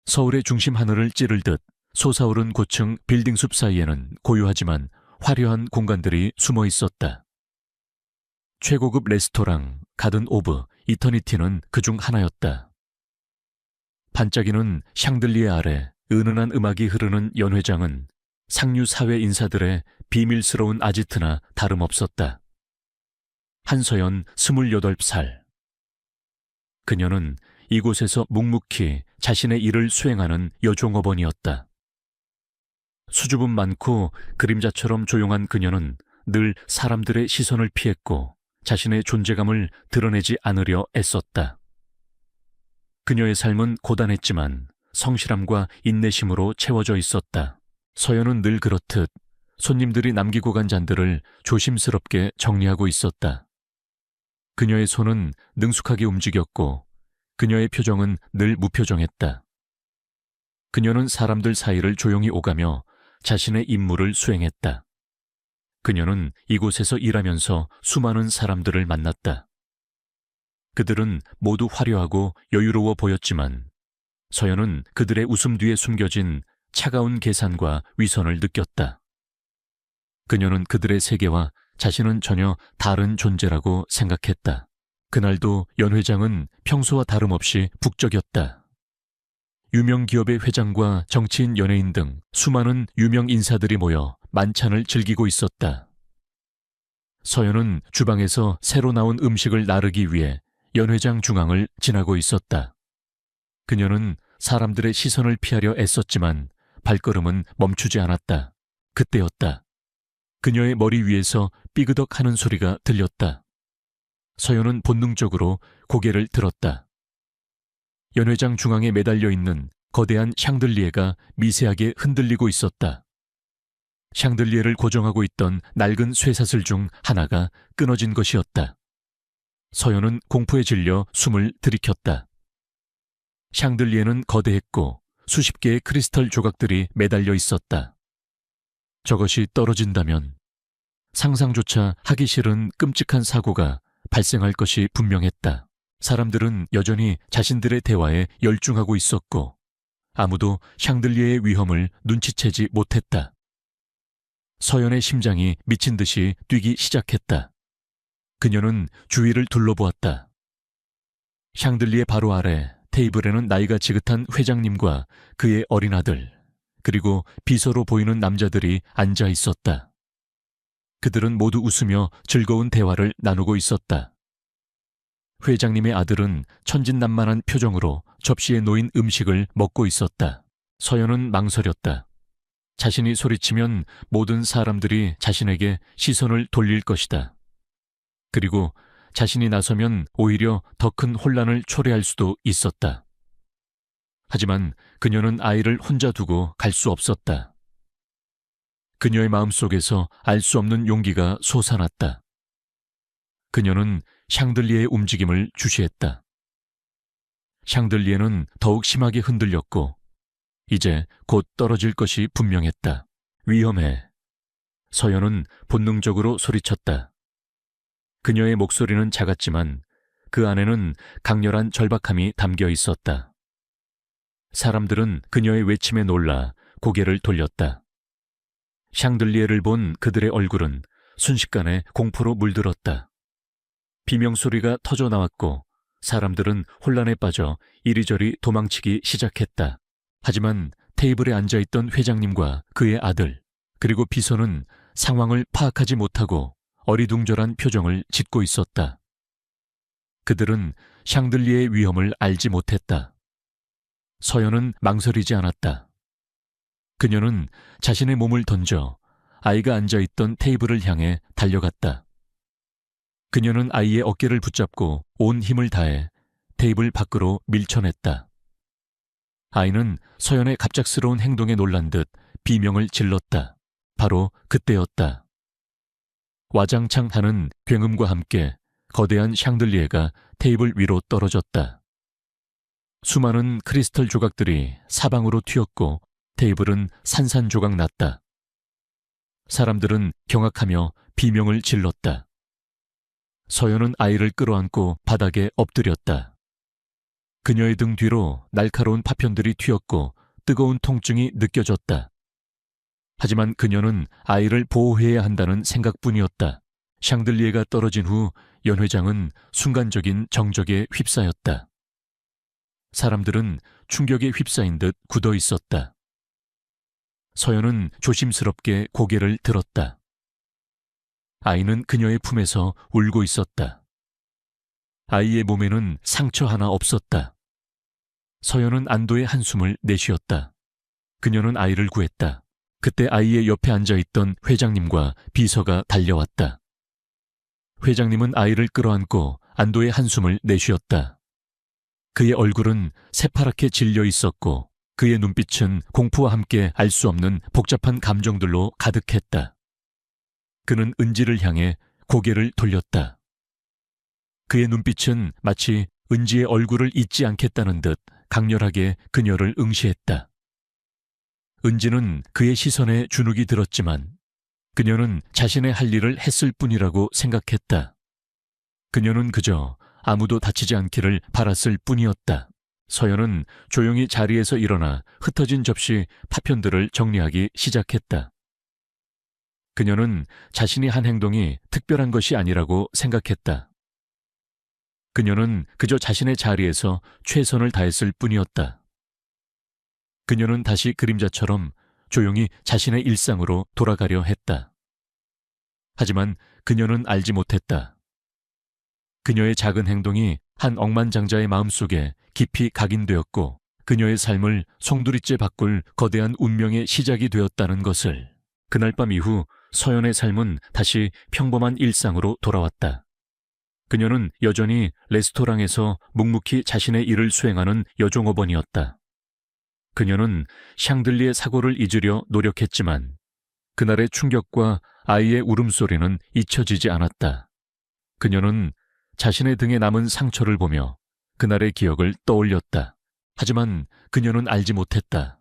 서울의 중심 하늘을 찌르듯 솟아오른 고층 빌딩숲 사이에는 고요하지만 화려한 공간들이 숨어 있었다. 최고급 레스토랑 가든 오브 이터니티는 그중 하나였다. 반짝이는 샹들리에 아래 은은한 음악이 흐르는 연회장은 상류 사회 인사들의 비밀스러운 아지트나 다름없었다. 한서연 28살. 그녀는 이곳에서 묵묵히 자신의 일을 수행하는 여종업원이었다. 수줍음 많고 그림자처럼 조용한 그녀는 늘 사람들의 시선을 피했고 자신의 존재감을 드러내지 않으려 애썼다. 그녀의 삶은 고단했지만 성실함과 인내심으로 채워져 있었다. 서연은 늘 그렇듯 손님들이 남기고 간 잔들을 조심스럽게 정리하고 있었다. 그녀의 손은 능숙하게 움직였고 그녀의 표정은 늘 무표정했다. 그녀는 사람들 사이를 조용히 오가며 자신의 임무를 수행했다. 그녀는 이곳에서 일하면서 수많은 사람들을 만났다. 그들은 모두 화려하고 여유로워 보였지만 서연은 그들의 웃음 뒤에 숨겨진 차가운 계산과 위선을 느꼈다. 그녀는 그들의 세계와 자신은 전혀 다른 존재라고 생각했다. 그날도 연 회장은 평소와 다름없이 북적였다. 유명 기업의 회장과 정치인, 연예인 등 수많은 유명 인사들이 모여 만찬을 즐기고 있었다. 서연은 주방에서 새로 나온 음식을 나르기 위해 연 회장 중앙을 지나고 있었다. 그녀는 사람들의 시선을 피하려 애썼지만 발걸음은 멈추지 않았다. 그때였다. 그녀의 머리 위에서 삐그덕 하는 소리가 들렸다. 서연은 본능적으로 고개를 들었다. 연 회장 중앙에 매달려 있는 거대한 샹들리에가 미세하게 흔들리고 있었다. 샹들리에를 고정하고 있던 낡은 쇠사슬 중 하나가 끊어진 것이었다. 서연은 공포에 질려 숨을 들이켰다. 샹들리에는 거대했고 수십 개의 크리스털 조각들이 매달려 있었다. 저것이 떨어진다면 상상조차 하기 싫은 끔찍한 사고가 발생할 것이 분명했다. 사람들은 여전히 자신들의 대화에 열중하고 있었고 아무도 샹들리에의 위험을 눈치채지 못했다. 서연의 심장이 미친 듯이 뛰기 시작했다. 그녀는 주위를 둘러보았다. 샹들리에 바로 아래 테이블에는 나이가 지긋한 회장님과 그의 어린 아들, 그리고 비서로 보이는 남자들이 앉아 있었다. 그들은 모두 웃으며 즐거운 대화를 나누고 있었다. 회장님의 아들은 천진난만한 표정으로 접시에 놓인 음식을 먹고 있었다. 서연은 망설였다. 자신이 소리치면 모든 사람들이 자신에게 시선을 돌릴 것이다. 그리고 자신이 나서면 오히려 더 큰 혼란을 초래할 수도 있었다. 하지만 그녀는 아이를 혼자 두고 갈 수 없었다. 그녀의 마음속에서 알 수 없는 용기가 솟아났다. 그녀는 샹들리에의 움직임을 주시했다. 샹들리에는 더욱 심하게 흔들렸고 이제 곧 떨어질 것이 분명했다. 위험해. 서연은 본능적으로 소리쳤다. 그녀의 목소리는 작았지만 그 안에는 강렬한 절박함이 담겨 있었다. 사람들은 그녀의 외침에 놀라 고개를 돌렸다. 샹들리에를 본 그들의 얼굴은 순식간에 공포로 물들었다. 비명소리가 터져 나왔고 사람들은 혼란에 빠져 이리저리 도망치기 시작했다. 하지만 테이블에 앉아있던 회장님과 그의 아들, 그리고 비서는 상황을 파악하지 못하고 어리둥절한 표정을 짓고 있었다. 그들은 샹들리에의 위험을 알지 못했다. 서연은 망설이지 않았다. 그녀는 자신의 몸을 던져 아이가 앉아있던 테이블을 향해 달려갔다. 그녀는 아이의 어깨를 붙잡고 온 힘을 다해 테이블 밖으로 밀쳐냈다. 아이는 서연의 갑작스러운 행동에 놀란 듯 비명을 질렀다. 바로 그때였다. 와장창 하는 굉음과 함께 거대한 샹들리에가 테이블 위로 떨어졌다. 수많은 크리스털 조각들이 사방으로 튀었고 테이블은 산산조각 났다. 사람들은 경악하며 비명을 질렀다. 서연은 아이를 끌어안고 바닥에 엎드렸다. 그녀의 등 뒤로 날카로운 파편들이 튀었고 뜨거운 통증이 느껴졌다. 하지만 그녀는 아이를 보호해야 한다는 생각뿐이었다. 샹들리에가 떨어진 후 연 회장은 순간적인 정적에 휩싸였다. 사람들은 충격에 휩싸인 듯 굳어 있었다. 서연은 조심스럽게 고개를 들었다. 아이는 그녀의 품에서 울고 있었다. 아이의 몸에는 상처 하나 없었다. 서연은 안도의 한숨을 내쉬었다. 그녀는 아이를 구했다. 그때 아이의 옆에 앉아있던 회장님과 비서가 달려왔다. 회장님은 아이를 끌어안고 안도의 한숨을 내쉬었다. 그의 얼굴은 새파랗게 질려 있었고 그의 눈빛은 공포와 함께 알 수 없는 복잡한 감정들로 가득했다. 그는 은지를 향해 고개를 돌렸다. 그의 눈빛은 마치 은지의 얼굴을 잊지 않겠다는 듯 강렬하게 그녀를 응시했다. 은지는 그의 시선에 주눅이 들었지만 그녀는 자신의 할 일을 했을 뿐이라고 생각했다. 그녀는 그저 아무도 다치지 않기를 바랐을 뿐이었다. 서연은 조용히 자리에서 일어나 흩어진 접시 파편들을 정리하기 시작했다. 그녀는 자신이 한 행동이 특별한 것이 아니라고 생각했다. 그녀는 그저 자신의 자리에서 최선을 다했을 뿐이었다. 그녀는 다시 그림자처럼 조용히 자신의 일상으로 돌아가려 했다. 하지만 그녀는 알지 못했다. 그녀의 작은 행동이 한 억만장자의 마음속에 깊이 각인되었고 그녀의 삶을 송두리째 바꿀 거대한 운명의 시작이 되었다는 것을. 그날 밤 이후 서연의 삶은 다시 평범한 일상으로 돌아왔다. 그녀는 여전히 레스토랑에서 묵묵히 자신의 일을 수행하는 여종업원이었다. 그녀는 샹들리의 사고를 잊으려 노력했지만 그날의 충격과 아이의 울음소리는 잊혀지지 않았다. 그녀는 자신의 등에 남은 상처를 보며 그날의 기억을 떠올렸다. 하지만 그녀는 알지 못했다.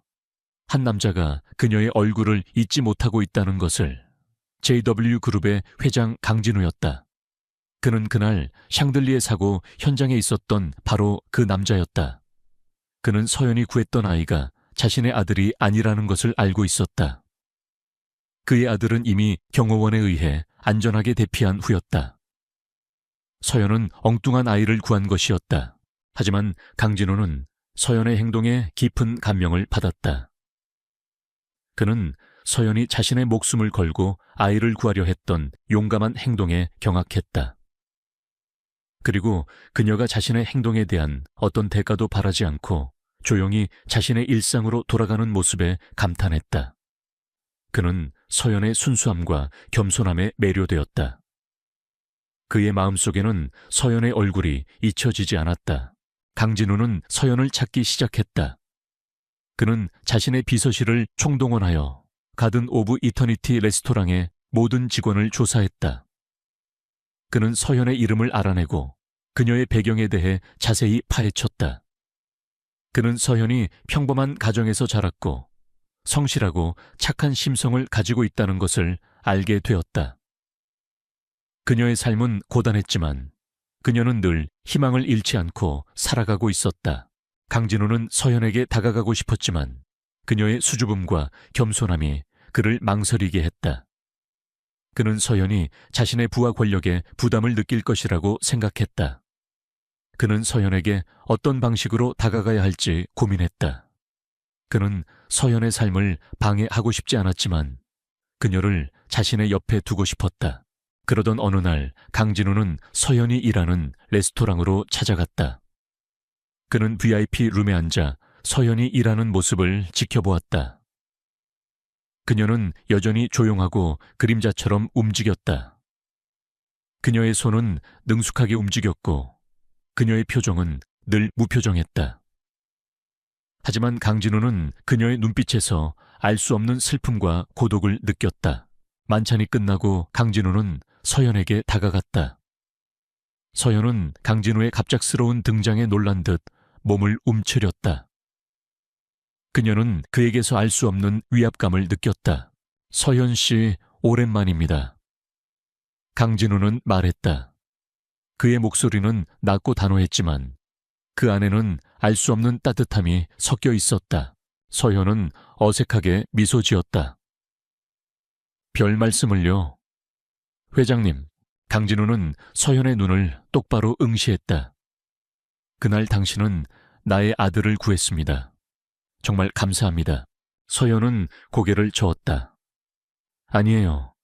한 남자가 그녀의 얼굴을 잊지 못하고 있다는 것을. JW그룹의 회장 강진우였다. 그는 그날 샹들리의 사고 현장에 있었던 바로 그 남자였다. 그는 서연이 구했던 아이가 자신의 아들이 아니라는 것을 알고 있었다. 그의 아들은 이미 경호원에 의해 안전하게 대피한 후였다. 서연은 엉뚱한 아이를 구한 것이었다. 하지만 강진호는 서연의 행동에 깊은 감명을 받았다. 그는 서연이 자신의 목숨을 걸고 아이를 구하려 했던 용감한 행동에 경악했다. 그리고 그녀가 자신의 행동에 대한 어떤 대가도 바라지 않고 조용히 자신의 일상으로 돌아가는 모습에 감탄했다. 그는 서연의 순수함과 겸손함에 매료되었다. 그의 마음속에는 서연의 얼굴이 잊혀지지 않았다. 강진우는 서연을 찾기 시작했다. 그는 자신의 비서실을 총동원하여 가든 오브 이터니티 레스토랑의 모든 직원을 조사했다. 그는 서연의 이름을 알아내고 그녀의 배경에 대해 자세히 파헤쳤다. 그는 서연이 평범한 가정에서 자랐고 성실하고 착한 심성을 가지고 있다는 것을 알게 되었다. 그녀의 삶은 고단했지만 그녀는 늘 희망을 잃지 않고 살아가고 있었다. 강진호는 서연에게 다가가고 싶었지만 그녀의 수줍음과 겸손함이 그를 망설이게 했다. 그는 서연이 자신의 부하 권력에 부담을 느낄 것이라고 생각했다. 그는 서연에게 어떤 방식으로 다가가야 할지 고민했다. 그는 서연의 삶을 방해하고 싶지 않았지만 그녀를 자신의 옆에 두고 싶었다. 그러던 어느 날 강진우는 서연이 일하는 레스토랑으로 찾아갔다. 그는 VIP 룸에 앉아 서연이 일하는 모습을 지켜보았다. 그녀는 여전히 조용하고 그림자처럼 움직였다. 그녀의 손은 능숙하게 움직였고 그녀의 표정은 늘 무표정했다. 하지만 강진우는 그녀의 눈빛에서 알 수 없는 슬픔과 고독을 느꼈다. 만찬이 끝나고 강진우는 서연에게 다가갔다. 서연은 강진우의 갑작스러운 등장에 놀란 듯 몸을 움츠렸다. 그녀는 그에게서 알 수 없는 위압감을 느꼈다. 서연 씨, 오랜만입니다. 강진우는 말했다. 그의 목소리는 낮고 단호했지만 그 안에는 알 수 없는 따뜻함이 섞여 있었다. 서현은 어색하게 미소 지었다. 별 말씀을요. 회장님, 강진우는 서현의 눈을 똑바로 응시했다. 그날 당신은 나의 아들을 구했습니다. 정말 감사합니다. 서현은 고개를 저었다. 아니에요.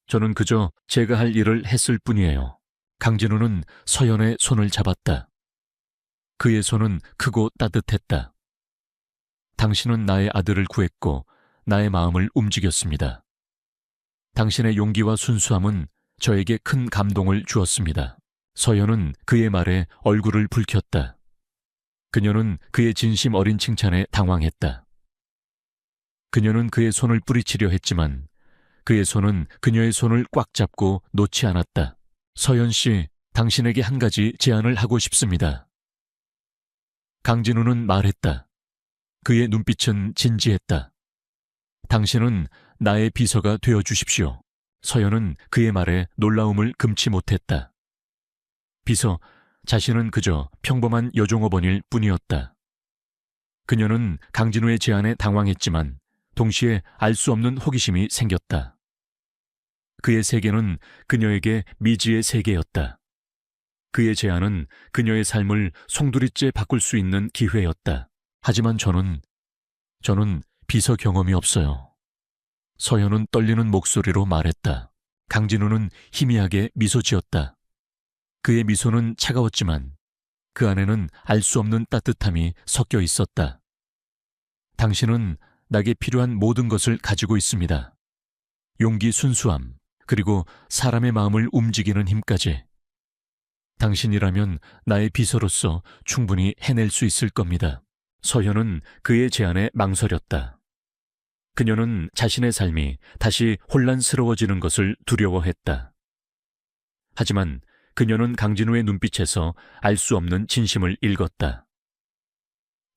저는 그저 제가 할 일을 했을 뿐이에요. 강진우는 서현의 손을 잡았다. 그의 손은 크고 따뜻했다. 당신은 나의 아들을 구했고 나의 마음을 움직였습니다. 당신의 용기와 순수함은 저에게 큰 감동을 주었습니다. 서현은 그의 말에 얼굴을 붉혔다. 그녀는 그의 진심 어린 칭찬에 당황했다. 그녀는 그의 손을 뿌리치려 했지만 그의 손은 그녀의 손을 꽉 잡고 놓지 않았다. 서현 씨, 당신에게 한 가지 제안을 하고 싶습니다. 강진우는 말했다. 그의 눈빛은 진지했다. 당신은 나의 비서가 되어 주십시오. 서현은 그의 말에 놀라움을 금치 못했다. 비서, 자신은 그저 평범한 여종업원일 뿐이었다. 그녀는 강진우의 제안에 당황했지만 동시에 알 수 없는 호기심이 생겼다. 그의 세계는 그녀에게 미지의 세계였다. 그의 제안은 그녀의 삶을 송두리째 바꿀 수 있는 기회였다. 하지만 저는 비서 경험이 없어요. 서현은 떨리는 목소리로 말했다. 강진우는 희미하게 미소 지었다. 그의 미소는 차가웠지만 그 안에는 알 수 없는 따뜻함이 섞여 있었다. 당신은 나에게 필요한 모든 것을 가지고 있습니다. 용기, 순수함, 그리고 사람의 마음을 움직이는 힘까지. 당신이라면 나의 비서로서 충분히 해낼 수 있을 겁니다. 서현은 그의 제안에 망설였다. 그녀는 자신의 삶이 다시 혼란스러워지는 것을 두려워했다. 하지만 그녀는 강진우의 눈빛에서 알 수 없는 진심을 읽었다.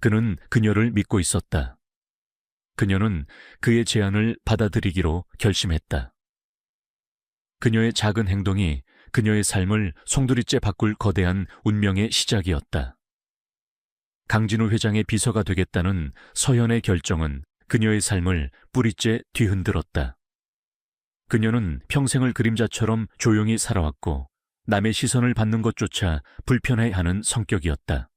그는 그녀를 믿고 있었다. 그녀는 그의 제안을 받아들이기로 결심했다. 그녀의 작은 행동이 그녀의 삶을 송두리째 바꿀 거대한 운명의 시작이었다. 강진우 회장의 비서가 되겠다는 서현의 결정은 그녀의 삶을 뿌리째 뒤흔들었다. 그녀는 평생을 그림자처럼 조용히 살아왔고 남의 시선을 받는 것조차 불편해하는 성격이었다.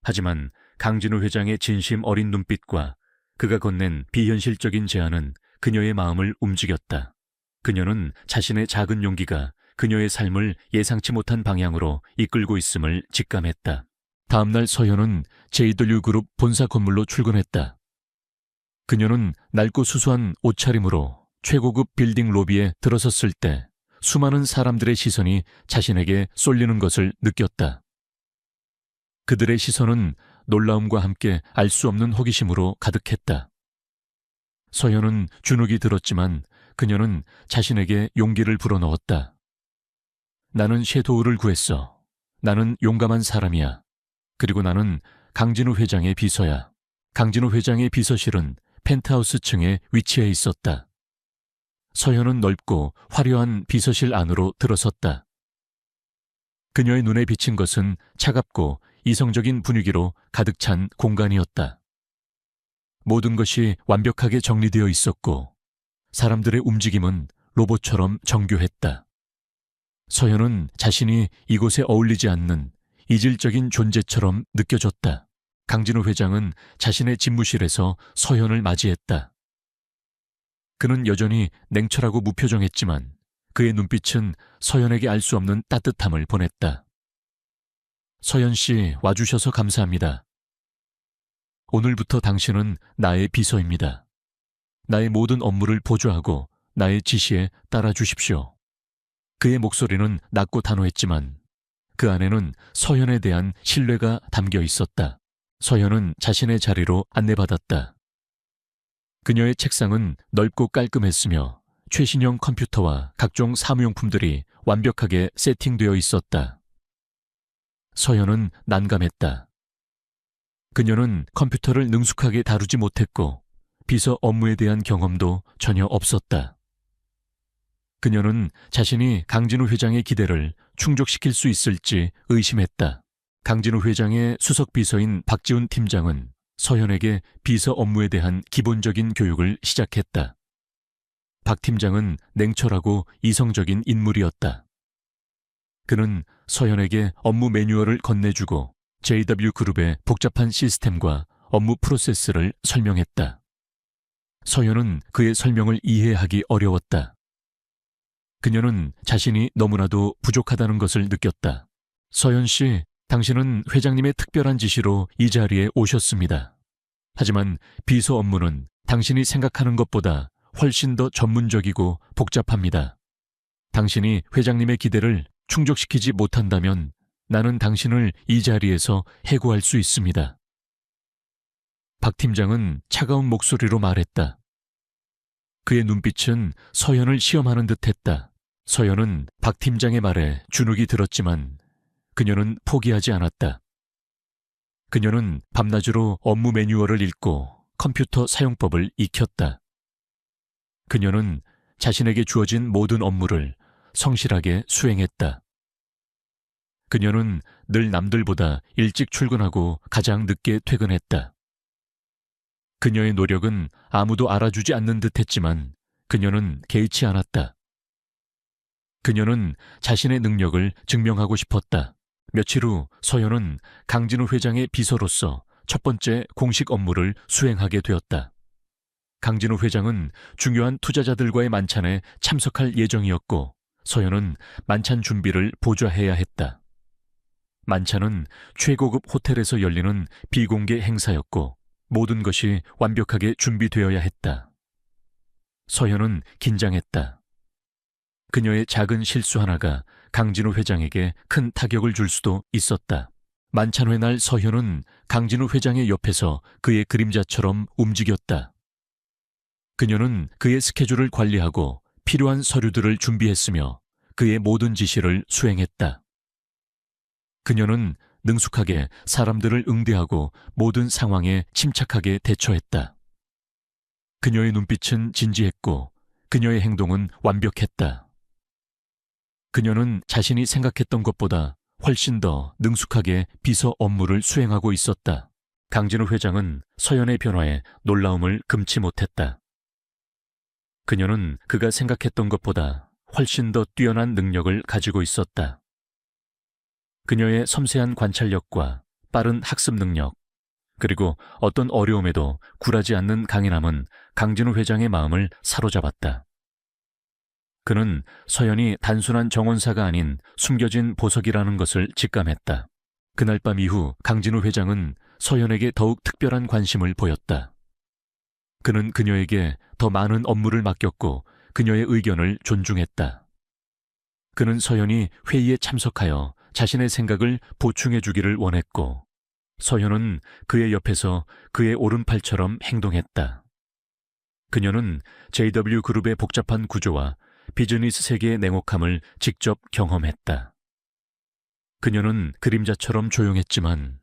하지만 강진우 회장의 진심 어린 눈빛과 그가 건넨 비현실적인 제안은 그녀의 마음을 움직였다. 그녀는 자신의 작은 용기가 그녀의 삶을 예상치 못한 방향으로 이끌고 있음을 직감했다. 다음날 서현은 JW그룹 본사 건물로 출근했다. 그녀는 낡고 수수한 옷차림으로 최고급 빌딩 로비에 들어섰을 때 수많은 사람들의 시선이 자신에게 쏠리는 것을 느꼈다. 그들의 시선은 놀라움과 함께 알 수 없는 호기심으로 가득했다. 서현은 주눅이 들었지만 그녀는 자신에게 용기를 불어넣었다. 나는 섀도우를 구했어. 나는 용감한 사람이야. 그리고 나는 강진우 회장의 비서야. 강진우 회장의 비서실은 펜트하우스 층에 위치해 있었다. 서현은 넓고 화려한 비서실 안으로 들어섰다. 그녀의 눈에 비친 것은 차갑고 이성적인 분위기로 가득 찬 공간이었다. 모든 것이 완벽하게 정리되어 있었고 사람들의 움직임은 로봇처럼 정교했다. 서현은 자신이 이곳에 어울리지 않는 이질적인 존재처럼 느껴졌다. 강진우 회장은 자신의 집무실에서 서현을 맞이했다. 그는 여전히 냉철하고 무표정했지만 그의 눈빛은 서현에게 알 수 없는 따뜻함을 보냈다. 서현 씨, 와주셔서 감사합니다. 오늘부터 당신은 나의 비서입니다. 나의 모든 업무를 보조하고 나의 지시에 따라 주십시오. 그의 목소리는 낮고 단호했지만 그 안에는 서현에 대한 신뢰가 담겨 있었다. 서현은 자신의 자리로 안내받았다. 그녀의 책상은 넓고 깔끔했으며 최신형 컴퓨터와 각종 사무용품들이 완벽하게 세팅되어 있었다. 서현은 난감했다. 그녀는 컴퓨터를 능숙하게 다루지 못했고 비서 업무에 대한 경험도 전혀 없었다. 그녀는 자신이 강진우 회장의 기대를 충족시킬 수 있을지 의심했다. 강진우 회장의 수석 비서인 박지훈 팀장은 서현에게 비서 업무에 대한 기본적인 교육을 시작했다. 박 팀장은 냉철하고 이성적인 인물이었다. 그는 서현에게 업무 매뉴얼을 건네주고 JW그룹의 복잡한 시스템과 업무 프로세스를 설명했다. 서현은 그의 설명을 이해하기 어려웠다. 그녀는 자신이 너무나도 부족하다는 것을 느꼈다. 서현 씨, 당신은 회장님의 특별한 지시로 이 자리에 오셨습니다. 하지만 비서 업무는 당신이 생각하는 것보다 훨씬 더 전문적이고 복잡합니다. 당신이 회장님의 기대를 충족시키지 못한다면 나는 당신을 이 자리에서 해고할 수 있습니다. 박 팀장은 차가운 목소리로 말했다. 그의 눈빛은 서현을 시험하는 듯했다. 서현은 박 팀장의 말에 주눅이 들었지만 그녀는 포기하지 않았다. 그녀는 밤낮으로 업무 매뉴얼을 읽고 컴퓨터 사용법을 익혔다. 그녀는 자신에게 주어진 모든 업무를 성실하게 수행했다. 그녀는 늘 남들보다 일찍 출근하고 가장 늦게 퇴근했다. 그녀의 노력은 아무도 알아주지 않는 듯했지만 그녀는 개의치 않았다. 그녀는 자신의 능력을 증명하고 싶었다. 며칠 후 서현은 강진우 회장의 비서로서 첫 번째 공식 업무를 수행하게 되었다. 강진우 회장은 중요한 투자자들과의 만찬에 참석할 예정이었고 서현은 만찬 준비를 보좌해야 했다. 만찬은 최고급 호텔에서 열리는 비공개 행사였고 모든 것이 완벽하게 준비되어야 했다. 서현은 긴장했다. 그녀의 작은 실수 하나가 강진우 회장에게 큰 타격을 줄 수도 있었다. 만찬회 날 서현은 강진우 회장의 옆에서 그의 그림자처럼 움직였다. 그녀는 그의 스케줄을 관리하고 필요한 서류들을 준비했으며 그의 모든 지시를 수행했다. 그녀는 능숙하게 사람들을 응대하고 모든 상황에 침착하게 대처했다. 그녀의 눈빛은 진지했고 그녀의 행동은 완벽했다. 그녀는 자신이 생각했던 것보다 훨씬 더 능숙하게 비서 업무를 수행하고 있었다. 강진우 회장은 서현의 변화에 놀라움을 금치 못했다. 그녀는 그가 생각했던 것보다 훨씬 더 뛰어난 능력을 가지고 있었다. 그녀의 섬세한 관찰력과 빠른 학습 능력, 그리고 어떤 어려움에도 굴하지 않는 강인함은 강진우 회장의 마음을 사로잡았다. 그는 서현이 단순한 정원사가 아닌 숨겨진 보석이라는 것을 직감했다. 그날 밤 이후 강진우 회장은 서현에게 더욱 특별한 관심을 보였다. 그는 그녀에게 더 많은 업무를 맡겼고 그녀의 의견을 존중했다. 그는 서현이 회의에 참석하여 자신의 생각을 보충해 주기를 원했고 서현은 그의 옆에서 그의 오른팔처럼 행동했다. 그녀는 JW그룹의 복잡한 구조와 비즈니스 세계의 냉혹함을 직접 경험했다. 그녀는 그림자처럼 조용했지만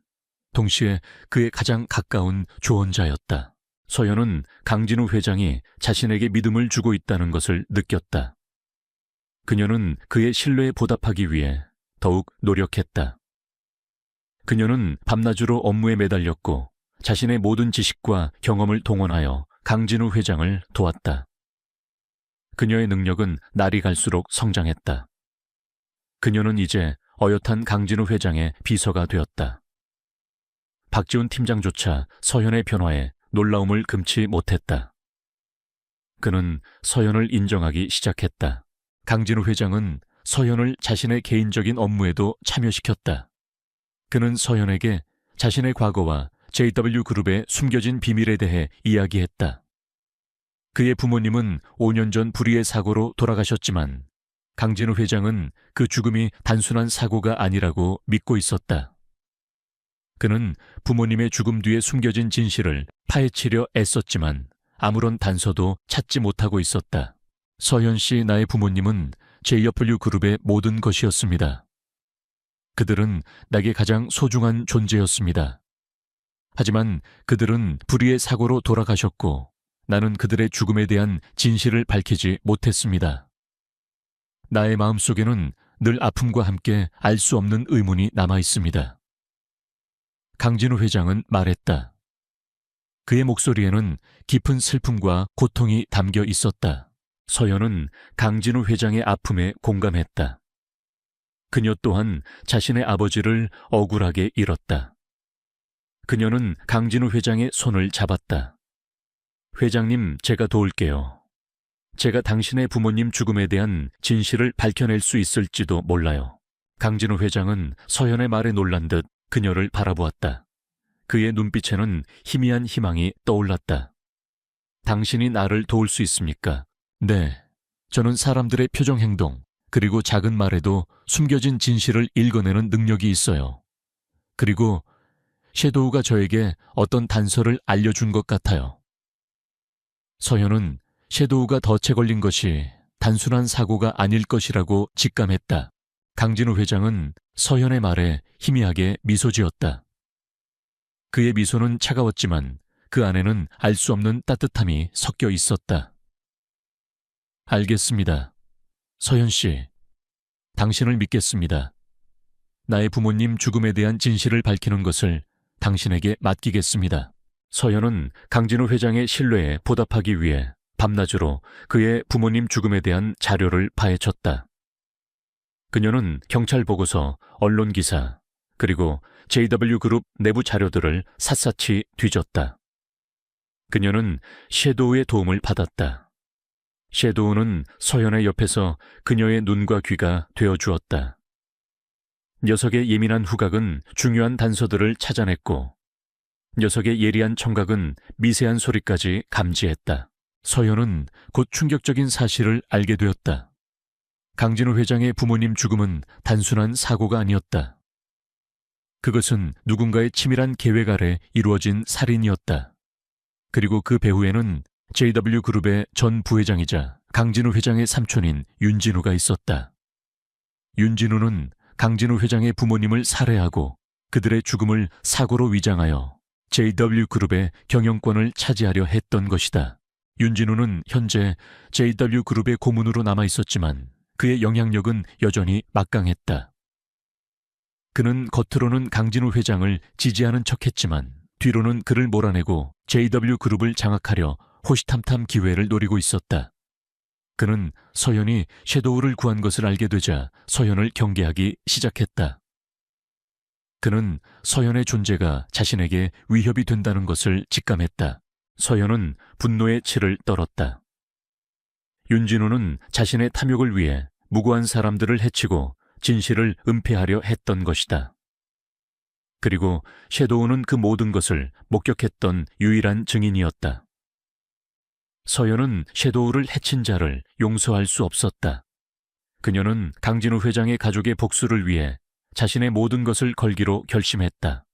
동시에 그의 가장 가까운 조언자였다. 서현은 강진우 회장이 자신에게 믿음을 주고 있다는 것을 느꼈다. 그녀는 그의 신뢰에 보답하기 위해 더욱 노력했다. 그녀는 밤낮으로 업무에 매달렸고 자신의 모든 지식과 경험을 동원하여 강진우 회장을 도왔다. 그녀의 능력은 날이 갈수록 성장했다. 그녀는 이제 어엿한 강진우 회장의 비서가 되었다. 박지훈 팀장조차 서현의 변화에 놀라움을 금치 못했다. 그는 서현을 인정하기 시작했다. 강진우 회장은 서현을 자신의 개인적인 업무에도 참여시켰다. 그는 서현에게 자신의 과거와 JW그룹의 숨겨진 비밀에 대해 이야기했다. 그의 부모님은 5년 전 불의의 사고로 돌아가셨지만 강진우 회장은 그 죽음이 단순한 사고가 아니라고 믿고 있었다. 그는 부모님의 죽음 뒤에 숨겨진 진실을 파헤치려 애썼지만 아무런 단서도 찾지 못하고 있었다. 서현 씨, 나의 부모님은 JW그룹의 모든 것이었습니다. 그들은 내게 가장 소중한 존재였습니다. 하지만 그들은 불의의 사고로 돌아가셨고 나는 그들의 죽음에 대한 진실을 밝히지 못했습니다. 나의 마음속에는 늘 아픔과 함께 알 수 없는 의문이 남아 있습니다. 강진우 회장은 말했다. 그의 목소리에는 깊은 슬픔과 고통이 담겨 있었다. 서연은 강진우 회장의 아픔에 공감했다. 그녀 또한 자신의 아버지를 억울하게 잃었다. 그녀는 강진우 회장의 손을 잡았다. 회장님, 제가 도울게요. 제가 당신의 부모님 죽음에 대한 진실을 밝혀낼 수 있을지도 몰라요. 강진우 회장은 서연의 말에 놀란 듯 그녀를 바라보았다. 그의 눈빛에는 희미한 희망이 떠올랐다. 당신이 나를 도울 수 있습니까? 네. 저는 사람들의 표정 행동, 그리고 작은 말에도 숨겨진 진실을 읽어내는 능력이 있어요. 그리고 섀도우가 저에게 어떤 단서를 알려준 것 같아요. 서연은 섀도우가 덫에 걸린 것이 단순한 사고가 아닐 것이라고 직감했다. 강진우 회장은 서연의 말에 희미하게 미소 지었다. 그의 미소는 차가웠지만 그 안에는 알 수 없는 따뜻함이 섞여 있었다. 알겠습니다. 서연 씨, 당신을 믿겠습니다. 나의 부모님 죽음에 대한 진실을 밝히는 것을 당신에게 맡기겠습니다. 서연은 강진우 회장의 신뢰에 보답하기 위해 밤낮으로 그의 부모님 죽음에 대한 자료를 파헤쳤다. 그녀는 경찰 보고서, 언론 기사, 그리고 JW그룹 내부 자료들을 샅샅이 뒤졌다. 그녀는 섀도우의 도움을 받았다. 섀도우는 서연의 옆에서 그녀의 눈과 귀가 되어주었다. 녀석의 예민한 후각은 중요한 단서들을 찾아냈고 녀석의 예리한 청각은 미세한 소리까지 감지했다. 서연은 곧 충격적인 사실을 알게 되었다. 강진우 회장의 부모님 죽음은 단순한 사고가 아니었다. 그것은 누군가의 치밀한 계획 아래 이루어진 살인이었다. 그리고 그 배후에는 JW그룹의 전 부회장이자 강진우 회장의 삼촌인 윤진우가 있었다. 윤진우는 강진우 회장의 부모님을 살해하고 그들의 죽음을 사고로 위장하여 JW그룹의 경영권을 차지하려 했던 것이다. 윤진우는 현재 JW그룹의 고문으로 남아 있었지만 그의 영향력은 여전히 막강했다. 그는 겉으로는 강진우 회장을 지지하는 척했지만 뒤로는 그를 몰아내고 JW그룹을 장악하려 호시탐탐 기회를 노리고 있었다. 그는 서연이 섀도우를 구한 것을 알게 되자 서연을 경계하기 시작했다. 그는 서연의 존재가 자신에게 위협이 된다는 것을 직감했다. 서연은 분노의 치를 떨었다. 윤진우는 자신의 탐욕을 위해 무고한 사람들을 해치고 진실을 은폐하려 했던 것이다. 그리고 섀도우는 그 모든 것을 목격했던 유일한 증인이었다. 서연은 섀도우를 해친 자를 용서할 수 없었다. 그녀는 강진우 회장의 가족의 복수를 위해 자신의 모든 것을 걸기로 결심했다.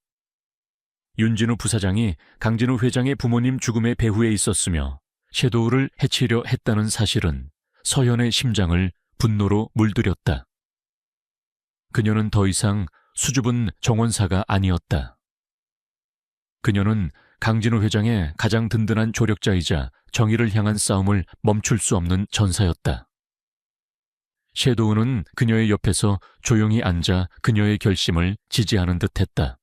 윤진우 부사장이 강진우 회장의 부모님 죽음의 배후에 있었으며 섀도우를 해치려 했다는 사실은 서연의 심장을 분노로 물들였다. 그녀는 더 이상 수줍은 정원사가 아니었다. 그녀는 강진우 회장의 가장 든든한 조력자이자 정의를 향한 싸움을 멈출 수 없는 전사였다. 섀도우는 그녀의 옆에서 조용히 앉아 그녀의 결심을 지지하는 듯했다.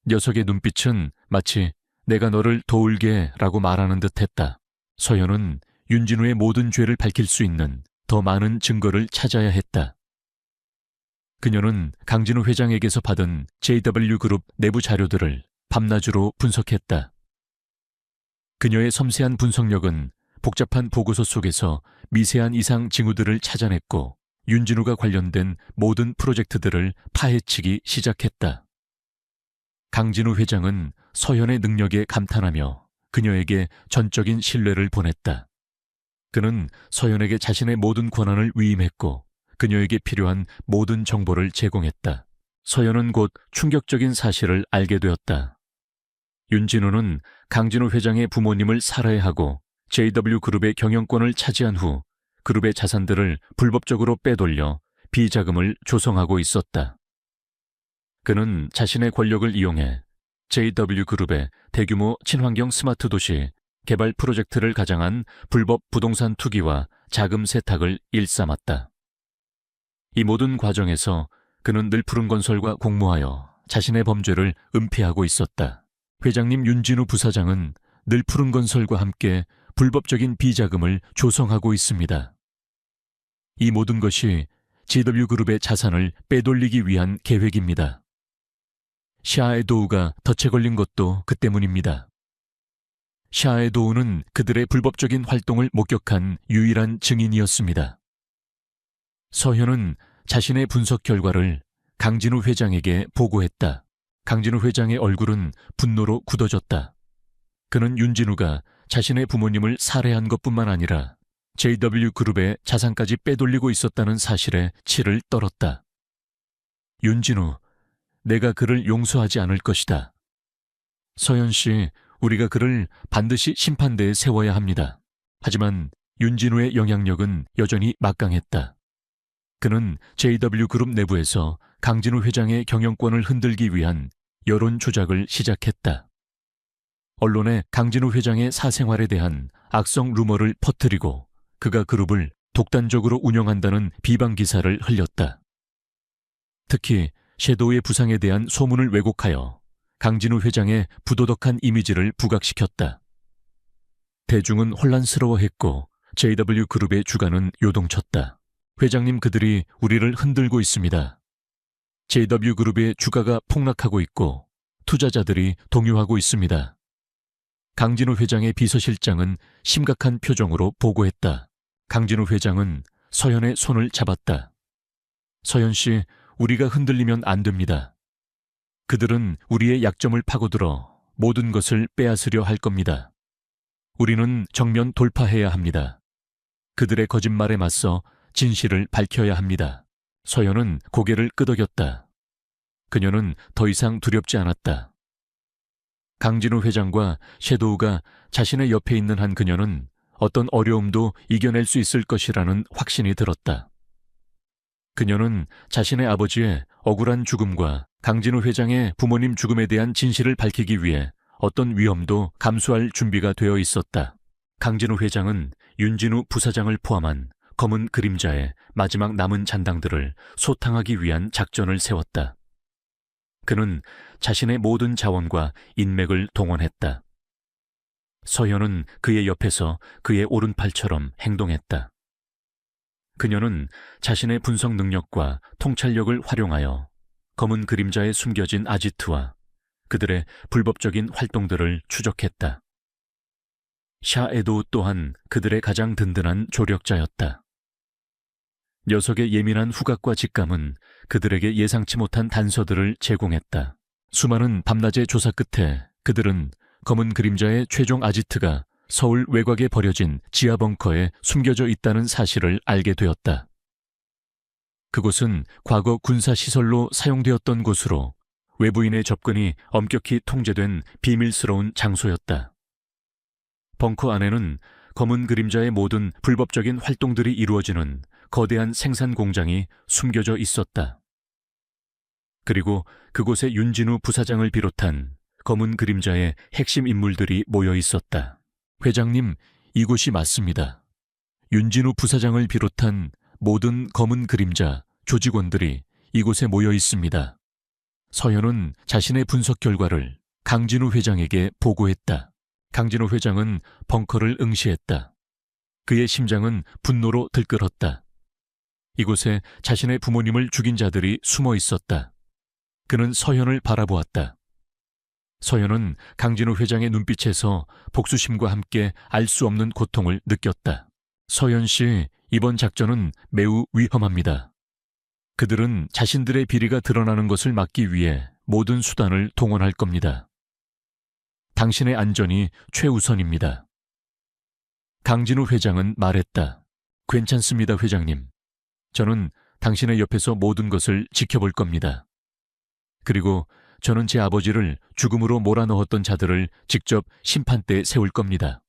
녀석의 눈빛은 마치 내가 너를 도울게 라고 말하는 듯했다. 서연은 윤진우의 모든 죄를 밝힐 수 있는 더 많은 증거를 찾아야 했다. 그녀는 강진우 회장에게서 받은 JW그룹 내부 자료들을 밤낮으로 분석했다. 그녀의 섬세한 분석력은 복잡한 보고서 속에서 미세한 이상 징후들을 찾아냈고 윤진우가 관련된 모든 프로젝트들을 파헤치기 시작했다. 강진우 회장은 서연의 능력에 감탄하며 그녀에게 전적인 신뢰를 보냈다. 그는 서연에게 자신의 모든 권한을 위임했고 그녀에게 필요한 모든 정보를 제공했다. 서연은 곧 충격적인 사실을 알게 되었다. 윤진우는 강진우 회장의 부모님을 살해하고 JW그룹의 경영권을 차지한 후 그룹의 자산들을 불법적으로 빼돌려 비자금을 조성하고 있었다. 그는 자신의 권력을 이용해 JW그룹의 대규모 친환경 스마트 도시 개발 프로젝트를 가장한 불법 부동산 투기와 자금 세탁을 일삼았다. 이 모든 과정에서 그는 늘푸른 건설과 공모하여 자신의 범죄를 은폐하고 있었다. 회장님 윤진우 부사장은 늘 푸른건설과 함께 불법적인 비자금을 조성하고 있습니다. 이 모든 것이 GW그룹의 자산을 빼돌리기 위한 계획입니다. 샤에도우가 덫에 걸린 것도 그 때문입니다. 샤에도우는 그들의 불법적인 활동을 목격한 유일한 증인이었습니다. 서현은 자신의 분석 결과를 강진우 회장에게 보고했다. 강진우 회장의 얼굴은 분노로 굳어졌다. 그는 윤진우가 자신의 부모님을 살해한 것뿐만 아니라 JW그룹의 자산까지 빼돌리고 있었다는 사실에 치를 떨었다. 윤진우, 내가 그를 용서하지 않을 것이다. 서현 씨, 우리가 그를 반드시 심판대에 세워야 합니다. 하지만 윤진우의 영향력은 여전히 막강했다. 그는 JW그룹 내부에서 강진우 회장의 경영권을 흔들기 위한 여론 조작을 시작했다. 언론에 강진우 회장의 사생활에 대한 악성 루머를 퍼뜨리고 그가 그룹을 독단적으로 운영한다는 비방 기사를 흘렸다. 특히 섀도우의 부상에 대한 소문을 왜곡하여 강진우 회장의 부도덕한 이미지를 부각시켰다. 대중은 혼란스러워했고 JW그룹의 주가는 요동쳤다. 회장님, 그들이 우리를 흔들고 있습니다. JW그룹의 주가가 폭락하고 있고 투자자들이 동요하고 있습니다. 강진우 회장의 비서실장은 심각한 표정으로 보고했다. 강진우 회장은 서현의 손을 잡았다. 서현 씨, 우리가 흔들리면 안 됩니다. 그들은 우리의 약점을 파고들어 모든 것을 빼앗으려 할 겁니다. 우리는 정면 돌파해야 합니다. 그들의 거짓말에 맞서 진실을 밝혀야 합니다. 서현은 고개를 끄덕였다. 그녀는 더 이상 두렵지 않았다. 강진우 회장과 섀도우가 자신의 옆에 있는 한 그녀는 어떤 어려움도 이겨낼 수 있을 것이라는 확신이 들었다. 그녀는 자신의 아버지의 억울한 죽음과 강진우 회장의 부모님 죽음에 대한 진실을 밝히기 위해 어떤 위험도 감수할 준비가 되어 있었다. 강진우 회장은 윤진우 부사장을 포함한 검은 그림자의 마지막 남은 잔당들을 소탕하기 위한 작전을 세웠다. 그는 자신의 모든 자원과 인맥을 동원했다. 서현은 그의 옆에서 그의 오른팔처럼 행동했다. 그녀는 자신의 분석 능력과 통찰력을 활용하여 검은 그림자에 숨겨진 아지트와 그들의 불법적인 활동들을 추적했다. 샤에도우 또한 그들의 가장 든든한 조력자였다. 녀석의 예민한 후각과 직감은 그들에게 예상치 못한 단서들을 제공했다. 수많은 밤낮의 조사 끝에 그들은 검은 그림자의 최종 아지트가 서울 외곽에 버려진 지하 벙커에 숨겨져 있다는 사실을 알게 되었다. 그곳은 과거 군사시설로 사용되었던 곳으로 외부인의 접근이 엄격히 통제된 비밀스러운 장소였다. 벙커 안에는 검은 그림자의 모든 불법적인 활동들이 이루어지는 거대한 생산 공장이 숨겨져 있었다. 그리고 그곳에 윤진우 부사장을 비롯한 검은 그림자의 핵심 인물들이 모여 있었다. 회장님, 이곳이 맞습니다. 윤진우 부사장을 비롯한 모든 검은 그림자 조직원들이 이곳에 모여 있습니다. 서현은 자신의 분석 결과를 강진우 회장에게 보고했다. 강진우 회장은 벙커를 응시했다. 그의 심장은 분노로 들끓었다. 이곳에 자신의 부모님을 죽인 자들이 숨어 있었다. 그는 서현을 바라보았다. 서현은 강진우 회장의 눈빛에서 복수심과 함께 알 수 없는 고통을 느꼈다. 서현 씨, 이번 작전은 매우 위험합니다. 그들은 자신들의 비리가 드러나는 것을 막기 위해 모든 수단을 동원할 겁니다. 당신의 안전이 최우선입니다. 강진우 회장은 말했다. 괜찮습니다, 회장님. 저는 당신의 옆에서 모든 것을 지켜볼 겁니다. 그리고 저는 제 아버지를 죽음으로 몰아넣었던 자들을 직접 심판대에 세울 겁니다.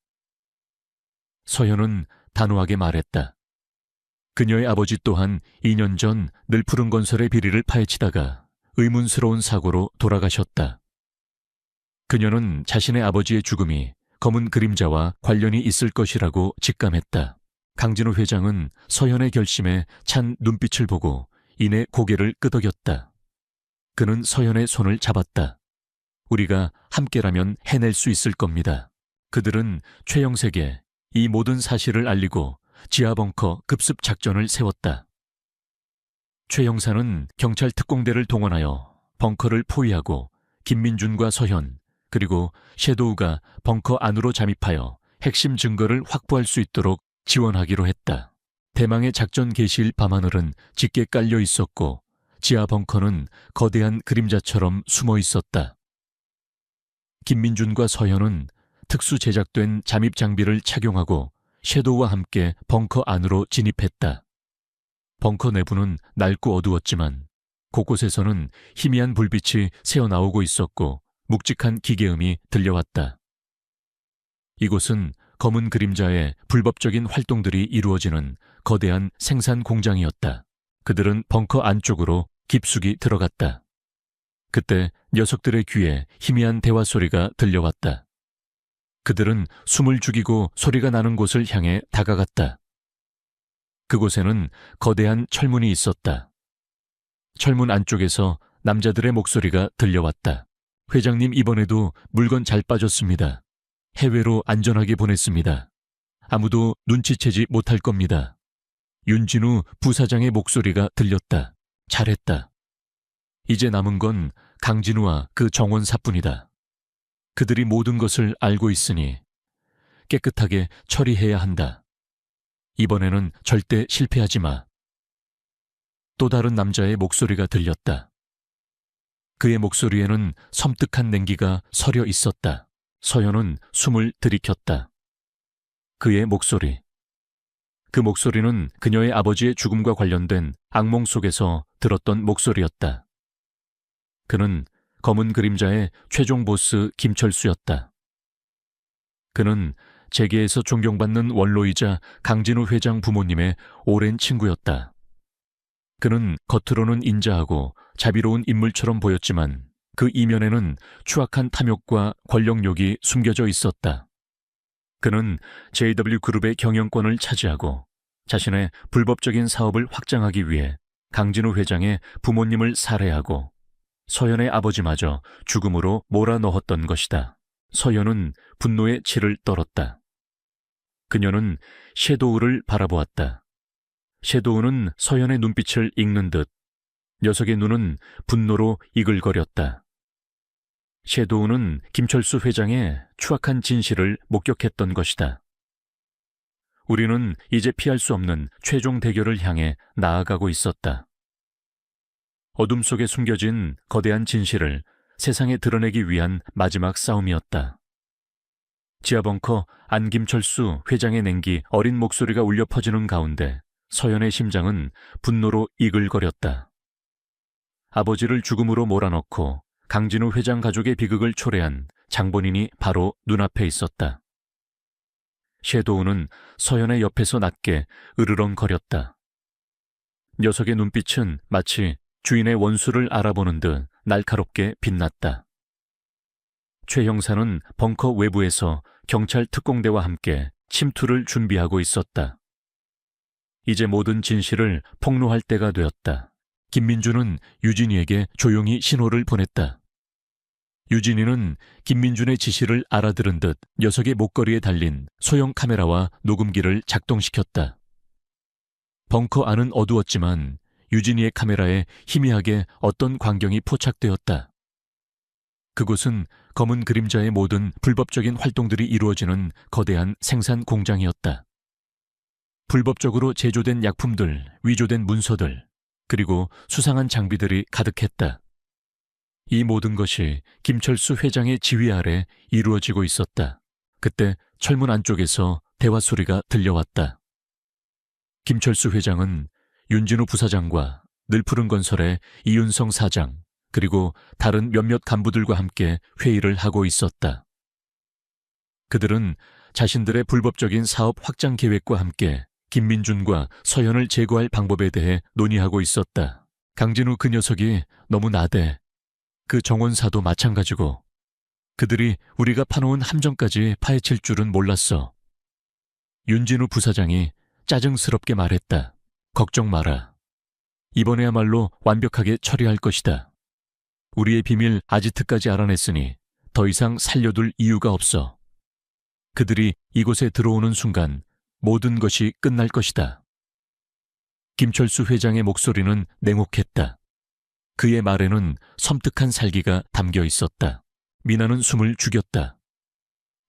서현은 단호하게 말했다. 그녀의 아버지 또한 2년 전 늘푸른건설의 비리를 파헤치다가 의문스러운 사고로 돌아가셨다. 그녀는 자신의 아버지의 죽음이 검은 그림자와 관련이 있을 것이라고 직감했다. 강진우 회장은 서현의 결심에 찬 눈빛을 보고 이내 고개를 끄덕였다. 그는 서연의 손을 잡았다. 우리가 함께라면 해낼 수 있을 겁니다. 그들은 최영색에 이 모든 사실을 알리고 지하벙커 급습 작전을 세웠다. 최 형사는 경찰 특공대를 동원하여 벙커를 포위하고 김민준과 서현 그리고 섀도우가 벙커 안으로 잠입하여 핵심 증거를 확보할 수 있도록 지원하기로 했다. 대망의 작전 개시일 밤하늘은 짙게 깔려 있었고 지하 벙커는 거대한 그림자처럼 숨어 있었다. 김민준과 서현은 특수 제작된 잠입 장비를 착용하고 섀도우와 함께 벙커 안으로 진입했다. 벙커 내부는 낡고 어두웠지만 곳곳에서는 희미한 불빛이 새어나오고 있었고 묵직한 기계음이 들려왔다. 이곳은 검은 그림자의 불법적인 활동들이 이루어지는 거대한 생산 공장이었다. 그들은 벙커 안쪽으로 깊숙이 들어갔다. 그때 녀석들의 귀에 희미한 대화 소리가 들려왔다. 그들은 숨을 죽이고 소리가 나는 곳을 향해 다가갔다. 그곳에는 거대한 철문이 있었다. 철문 안쪽에서 남자들의 목소리가 들려왔다. 회장님, 이번에도 물건 잘 빠졌습니다. 해외로 안전하게 보냈습니다. 아무도 눈치채지 못할 겁니다. 윤진우 부사장의 목소리가 들렸다. 잘했다. 이제 남은 건 강진우와 그 정원사뿐이다. 그들이 모든 것을 알고 있으니 깨끗하게 처리해야 한다. 이번에는 절대 실패하지 마. 또 다른 남자의 목소리가 들렸다. 그의 목소리에는 섬뜩한 냉기가 서려 있었다. 서연은 숨을 들이켰다. 그의 목소리. 그 목소리는 그녀의 아버지의 죽음과 관련된 악몽 속에서 들었던 목소리였다. 그는 검은 그림자의 최종 보스 김철수였다. 그는 재계에서 존경받는 원로이자 강진우 회장 부모님의 오랜 친구였다. 그는 겉으로는 인자하고 자비로운 인물처럼 보였지만 그 이면에는 추악한 탐욕과 권력욕이 숨겨져 있었다. 그는 JW그룹의 경영권을 차지하고 자신의 불법적인 사업을 확장하기 위해 강진우 회장의 부모님을 살해하고 서연의 아버지마저 죽음으로 몰아넣었던 것이다. 서연은 분노의 치를 떨었다. 그녀는 섀도우를 바라보았다. 섀도우는 서연의 눈빛을 읽는 듯 녀석의 눈은 분노로 이글거렸다. 섀도우는 김철수 회장의 추악한 진실을 목격했던 것이다. 우리는 이제 피할 수 없는 최종 대결을 향해 나아가고 있었다. 어둠 속에 숨겨진 거대한 진실을 세상에 드러내기 위한 마지막 싸움이었다. 지하벙커 안 김철수 회장의 냉기 어린 목소리가 울려 퍼지는 가운데 서연의 심장은 분노로 이글거렸다. 아버지를 죽음으로 몰아넣고 강진우 회장 가족의 비극을 초래한 장본인이 바로 눈앞에 있었다. 섀도우는 서연의 옆에서 낮게 으르렁거렸다. 녀석의 눈빛은 마치 주인의 원수를 알아보는 듯 날카롭게 빛났다. 최 형사는 벙커 외부에서 경찰 특공대와 함께 침투를 준비하고 있었다. 이제 모든 진실을 폭로할 때가 되었다. 김민준은 유진이에게 조용히 신호를 보냈다. 유진이는 김민준의 지시를 알아들은 듯 녀석의 목걸이에 달린 소형 카메라와 녹음기를 작동시켰다. 벙커 안은 어두웠지만 유진이의 카메라에 희미하게 어떤 광경이 포착되었다. 그곳은 검은 그림자의 모든 불법적인 활동들이 이루어지는 거대한 생산 공장이었다. 불법적으로 제조된 약품들, 위조된 문서들, 그리고 수상한 장비들이 가득했다. 이 모든 것이 김철수 회장의 지휘 아래 이루어지고 있었다. 그때 철문 안쪽에서 대화 소리가 들려왔다. 김철수 회장은 윤진우 부사장과 늘푸른건설의 이윤성 사장, 그리고 다른 몇몇 간부들과 함께 회의를 하고 있었다. 그들은 자신들의 불법적인 사업 확장 계획과 함께 김민준과 서연을 제거할 방법에 대해 논의하고 있었다. 강진우 그 녀석이 너무 나대. 그 정원사도 마찬가지고. 그들이 우리가 파놓은 함정까지 파헤칠 줄은 몰랐어. 윤진우 부사장이 짜증스럽게 말했다. 걱정 마라. 이번에야말로 완벽하게 처리할 것이다. 우리의 비밀 아지트까지 알아냈으니 더 이상 살려둘 이유가 없어. 그들이 이곳에 들어오는 순간 모든 것이 끝날 것이다. 김철수 회장의 목소리는 냉혹했다. 그의 말에는 섬뜩한 살기가 담겨 있었다. 미나는 숨을 죽였다.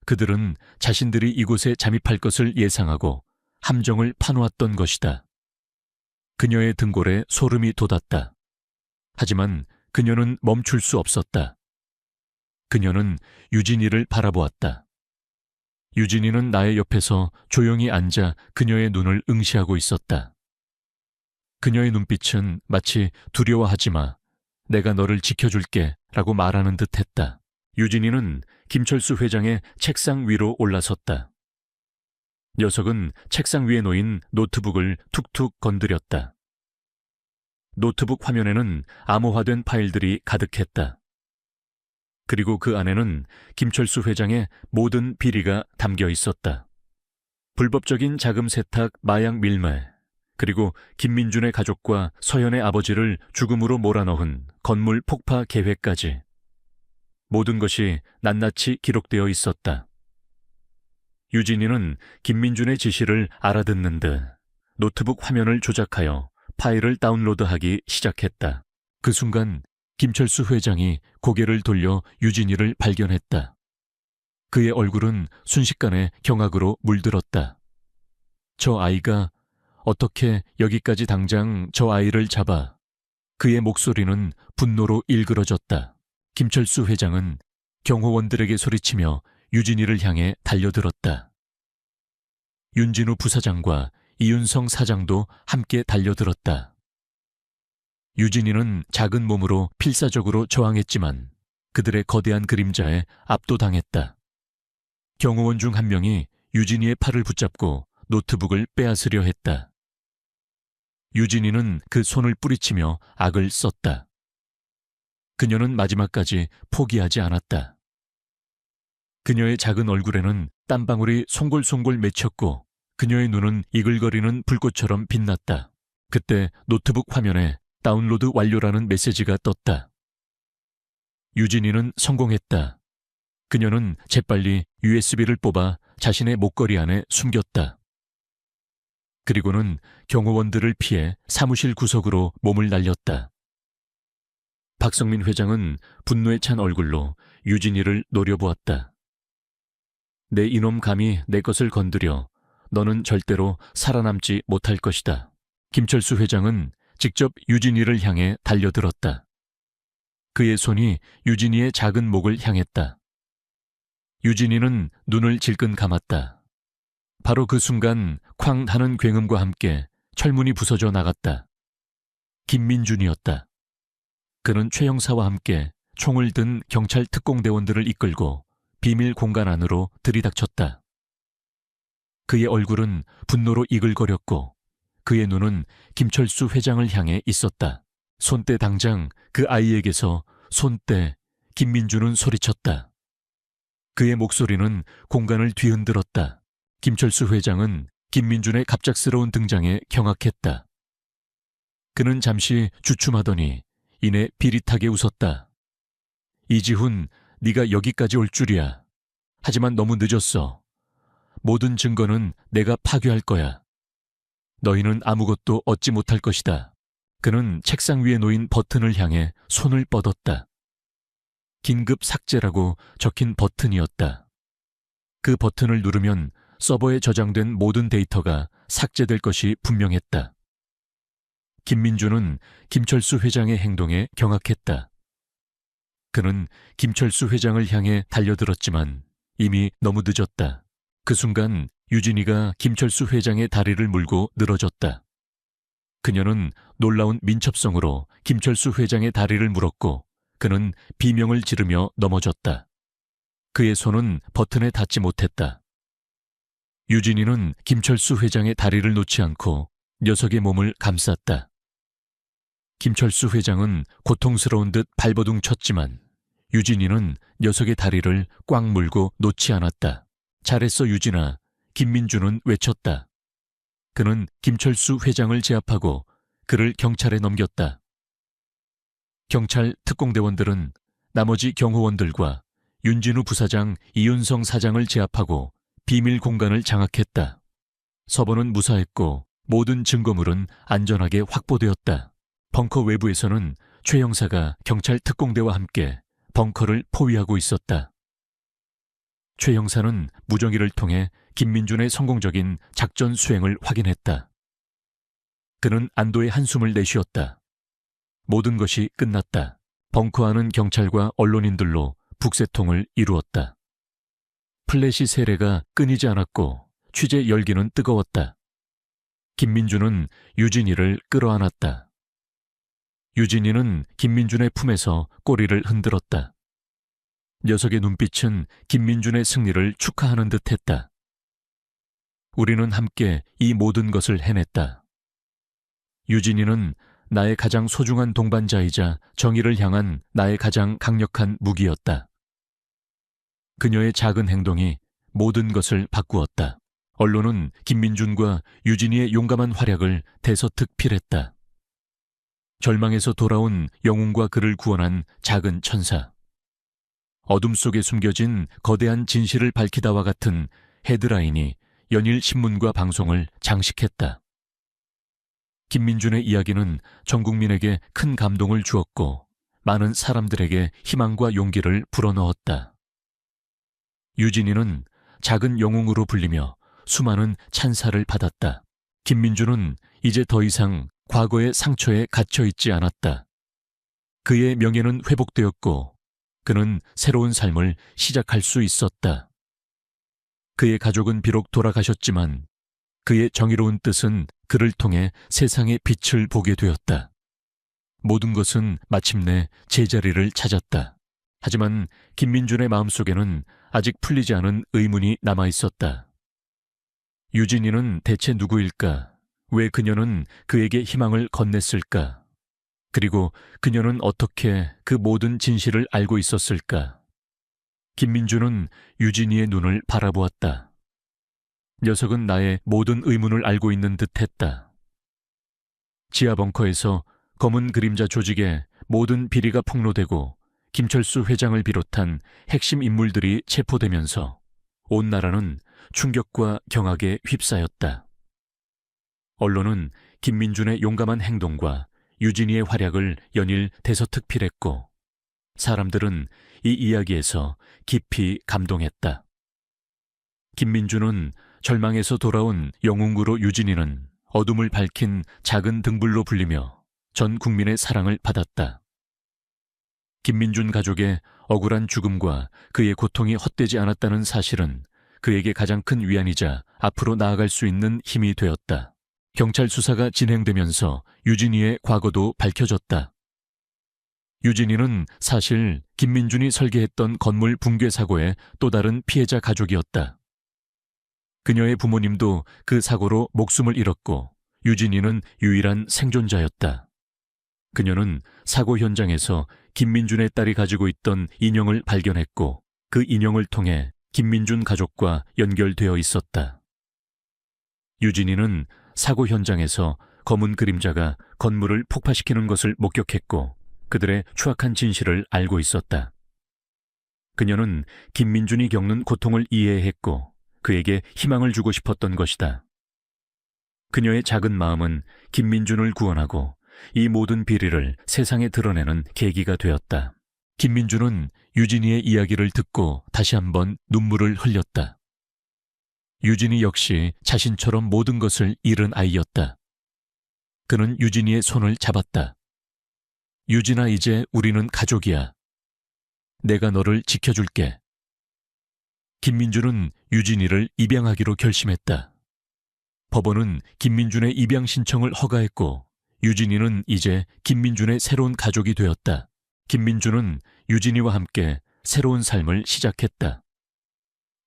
그들은 자신들이 이곳에 잠입할 것을 예상하고 함정을 파놓았던 것이다. 그녀의 등골에 소름이 돋았다. 하지만 그녀는 멈출 수 없었다. 그녀는 유진이를 바라보았다. 유진이는 나의 옆에서 조용히 앉아 그녀의 눈을 응시하고 있었다. 그녀의 눈빛은 마치 두려워하지 마, 내가 너를 지켜줄게 라고 말하는 듯 했다. 유진이는 김철수 회장의 책상 위로 올라섰다. 녀석은 책상 위에 놓인 노트북을 툭툭 건드렸다. 노트북 화면에는 암호화된 파일들이 가득했다. 그리고 그 안에는 김철수 회장의 모든 비리가 담겨 있었다. 불법적인 자금 세탁, 마약 밀매, 그리고 김민준의 가족과 서현의 아버지를 죽음으로 몰아넣은 건물 폭파 계획까지. 모든 것이 낱낱이 기록되어 있었다. 유진이는 김민준의 지시를 알아듣는 듯 노트북 화면을 조작하여 파일을 다운로드하기 시작했다. 그 순간 김철수 회장이 고개를 돌려 유진이를 발견했다. 그의 얼굴은 순식간에 경악으로 물들었다. 저 아이가 어떻게 여기까지 당장 저 아이를 잡아? 그의 목소리는 분노로 일그러졌다. 김철수 회장은 경호원들에게 소리치며 유진이를 향해 달려들었다. 윤진우 부사장과 이윤성 사장도 함께 달려들었다. 유진이는 작은 몸으로 필사적으로 저항했지만 그들의 거대한 그림자에 압도당했다. 경호원 중 한 명이 유진이의 팔을 붙잡고 노트북을 빼앗으려 했다. 유진이는 그 손을 뿌리치며 악을 썼다. 그녀는 마지막까지 포기하지 않았다. 그녀의 작은 얼굴에는 땀방울이 송골송골 맺혔고 그녀의 눈은 이글거리는 불꽃처럼 빛났다. 그때 노트북 화면에 다운로드 완료라는 메시지가 떴다. 유진이는 성공했다. 그녀는 재빨리 USB를 뽑아 자신의 목걸이 안에 숨겼다. 그리고는 경호원들을 피해 사무실 구석으로 몸을 날렸다. 박성민 회장은 분노에 찬 얼굴로 유진이를 노려보았다. 내 이놈 감히 내 것을 건드려 너는 절대로 살아남지 못할 것이다. 김철수 회장은 직접 유진이를 향해 달려들었다. 그의 손이 유진이의 작은 목을 향했다. 유진이는 눈을 질끈 감았다. 바로 그 순간 쾅 하는 굉음과 함께 철문이 부서져 나갔다. 김민준이었다. 그는 최 형사와 함께 총을 든 경찰 특공대원들을 이끌고 비밀 공간 안으로 들이닥쳤다. 그의 얼굴은 분노로 이글거렸고 그의 눈은 김철수 회장을 향해 있었다. 손때 당장 그 아이에게서 손때 김민준은 소리쳤다. 그의 목소리는 공간을 뒤흔들었다. 김철수 회장은 김민준의 갑작스러운 등장에 경악했다. 그는 잠시 주춤하더니 이내 비릿하게 웃었다. 이지훈, 네가 여기까지 올 줄이야. 하지만 너무 늦었어. 모든 증거는 내가 파괴할 거야. 너희는 아무것도 얻지 못할 것이다. 그는 책상 위에 놓인 버튼을 향해 손을 뻗었다. 긴급 삭제라고 적힌 버튼이었다. 그 버튼을 누르면 서버에 저장된 모든 데이터가 삭제될 것이 분명했다. 김민준은 김철수 회장의 행동에 경악했다. 그는 김철수 회장을 향해 달려들었지만 이미 너무 늦었다. 그 순간 유진이가 김철수 회장의 다리를 물고 늘어졌다. 그녀는 놀라운 민첩성으로 김철수 회장의 다리를 물었고 그는 비명을 지르며 넘어졌다. 그의 손은 버튼에 닿지 못했다. 유진이는 김철수 회장의 다리를 놓지 않고 녀석의 몸을 감쌌다. 김철수 회장은 고통스러운 듯 발버둥 쳤지만 유진이는 녀석의 다리를 꽉 물고 놓지 않았다. 잘했어 유진아, 김민준은 외쳤다. 그는 김철수 회장을 제압하고 그를 경찰에 넘겼다. 경찰 특공대원들은 나머지 경호원들과 윤진우 부사장, 이윤성 사장을 제압하고 비밀 공간을 장악했다. 서버는 무사했고 모든 증거물은 안전하게 확보되었다. 벙커 외부에서는 최 형사가 경찰 특공대와 함께 벙커를 포위하고 있었다. 최 형사는 무정의를 통해 김민준의 성공적인 작전 수행을 확인했다. 그는 안도의 한숨을 내쉬었다. 모든 것이 끝났다. 벙커 안은 경찰과 언론인들로 북새통을 이루었다. 플래시 세례가 끊이지 않았고 취재 열기는 뜨거웠다. 김민준은 유진이를 끌어안았다. 유진이는 김민준의 품에서 꼬리를 흔들었다. 녀석의 눈빛은 김민준의 승리를 축하하는 듯했다. 우리는 함께 이 모든 것을 해냈다. 유진이는 나의 가장 소중한 동반자이자 정의를 향한 나의 가장 강력한 무기였다. 그녀의 작은 행동이 모든 것을 바꾸었다. 언론은 김민준과 유진이의 용감한 활약을 대서특필했다. 절망에서 돌아온 영웅과 그를 구원한 작은 천사. 어둠 속에 숨겨진 거대한 진실을 밝히다와 같은 헤드라인이 연일 신문과 방송을 장식했다. 김민준의 이야기는 전 국민에게 큰 감동을 주었고 많은 사람들에게 희망과 용기를 불어넣었다. 유진이는 작은 영웅으로 불리며 수많은 찬사를 받았다. 김민준은 이제 더 이상 과거의 상처에 갇혀 있지 않았다. 그의 명예는 회복되었고 그는 새로운 삶을 시작할 수 있었다. 그의 가족은 비록 돌아가셨지만 그의 정의로운 뜻은 그를 통해 세상의 빛을 보게 되었다. 모든 것은 마침내 제자리를 찾았다. 하지만 김민준의 마음속에는 아직 풀리지 않은 의문이 남아있었다. 유진이는 대체 누구일까? 왜 그녀는 그에게 희망을 건넸을까? 그리고 그녀는 어떻게 그 모든 진실을 알고 있었을까? 김민준은 유진이의 눈을 바라보았다. 녀석은 나의 모든 의문을 알고 있는 듯했다. 지하 벙커에서 검은 그림자 조직의 모든 비리가 폭로되고 김철수 회장을 비롯한 핵심 인물들이 체포되면서 온 나라는 충격과 경악에 휩싸였다. 언론은 김민준의 용감한 행동과 유진이의 활약을 연일 대서특필했고 사람들은 이 이야기에서 깊이 감동했다. 김민준은 절망에서 돌아온 영웅으로 유진이는 어둠을 밝힌 작은 등불로 불리며 전 국민의 사랑을 받았다. 김민준 가족의 억울한 죽음과 그의 고통이 헛되지 않았다는 사실은 그에게 가장 큰 위안이자 앞으로 나아갈 수 있는 힘이 되었다. 경찰 수사가 진행되면서 유진이의 과거도 밝혀졌다. 유진이는 사실 김민준이 설계했던 건물 붕괴 사고의 또 다른 피해자 가족이었다. 그녀의 부모님도 그 사고로 목숨을 잃었고 유진이는 유일한 생존자였다. 그녀는 사고 현장에서 김민준의 딸이 가지고 있던 인형을 발견했고 그 인형을 통해 김민준 가족과 연결되어 있었다. 유진이는 사고 현장에서 검은 그림자가 건물을 폭파시키는 것을 목격했고 그들의 추악한 진실을 알고 있었다. 그녀는 김민준이 겪는 고통을 이해했고 그에게 희망을 주고 싶었던 것이다. 그녀의 작은 마음은 김민준을 구원하고 이 모든 비리를 세상에 드러내는 계기가 되었다. 김민준은 유진이의 이야기를 듣고 다시 한번 눈물을 흘렸다. 유진이 역시 자신처럼 모든 것을 잃은 아이였다. 그는 유진이의 손을 잡았다. 유진아, 이제 우리는 가족이야. 내가 너를 지켜줄게. 김민준은 유진이를 입양하기로 결심했다. 법원은 김민준의 입양 신청을 허가했고 유진이는 이제 김민준의 새로운 가족이 되었다. 김민준은 유진이와 함께 새로운 삶을 시작했다.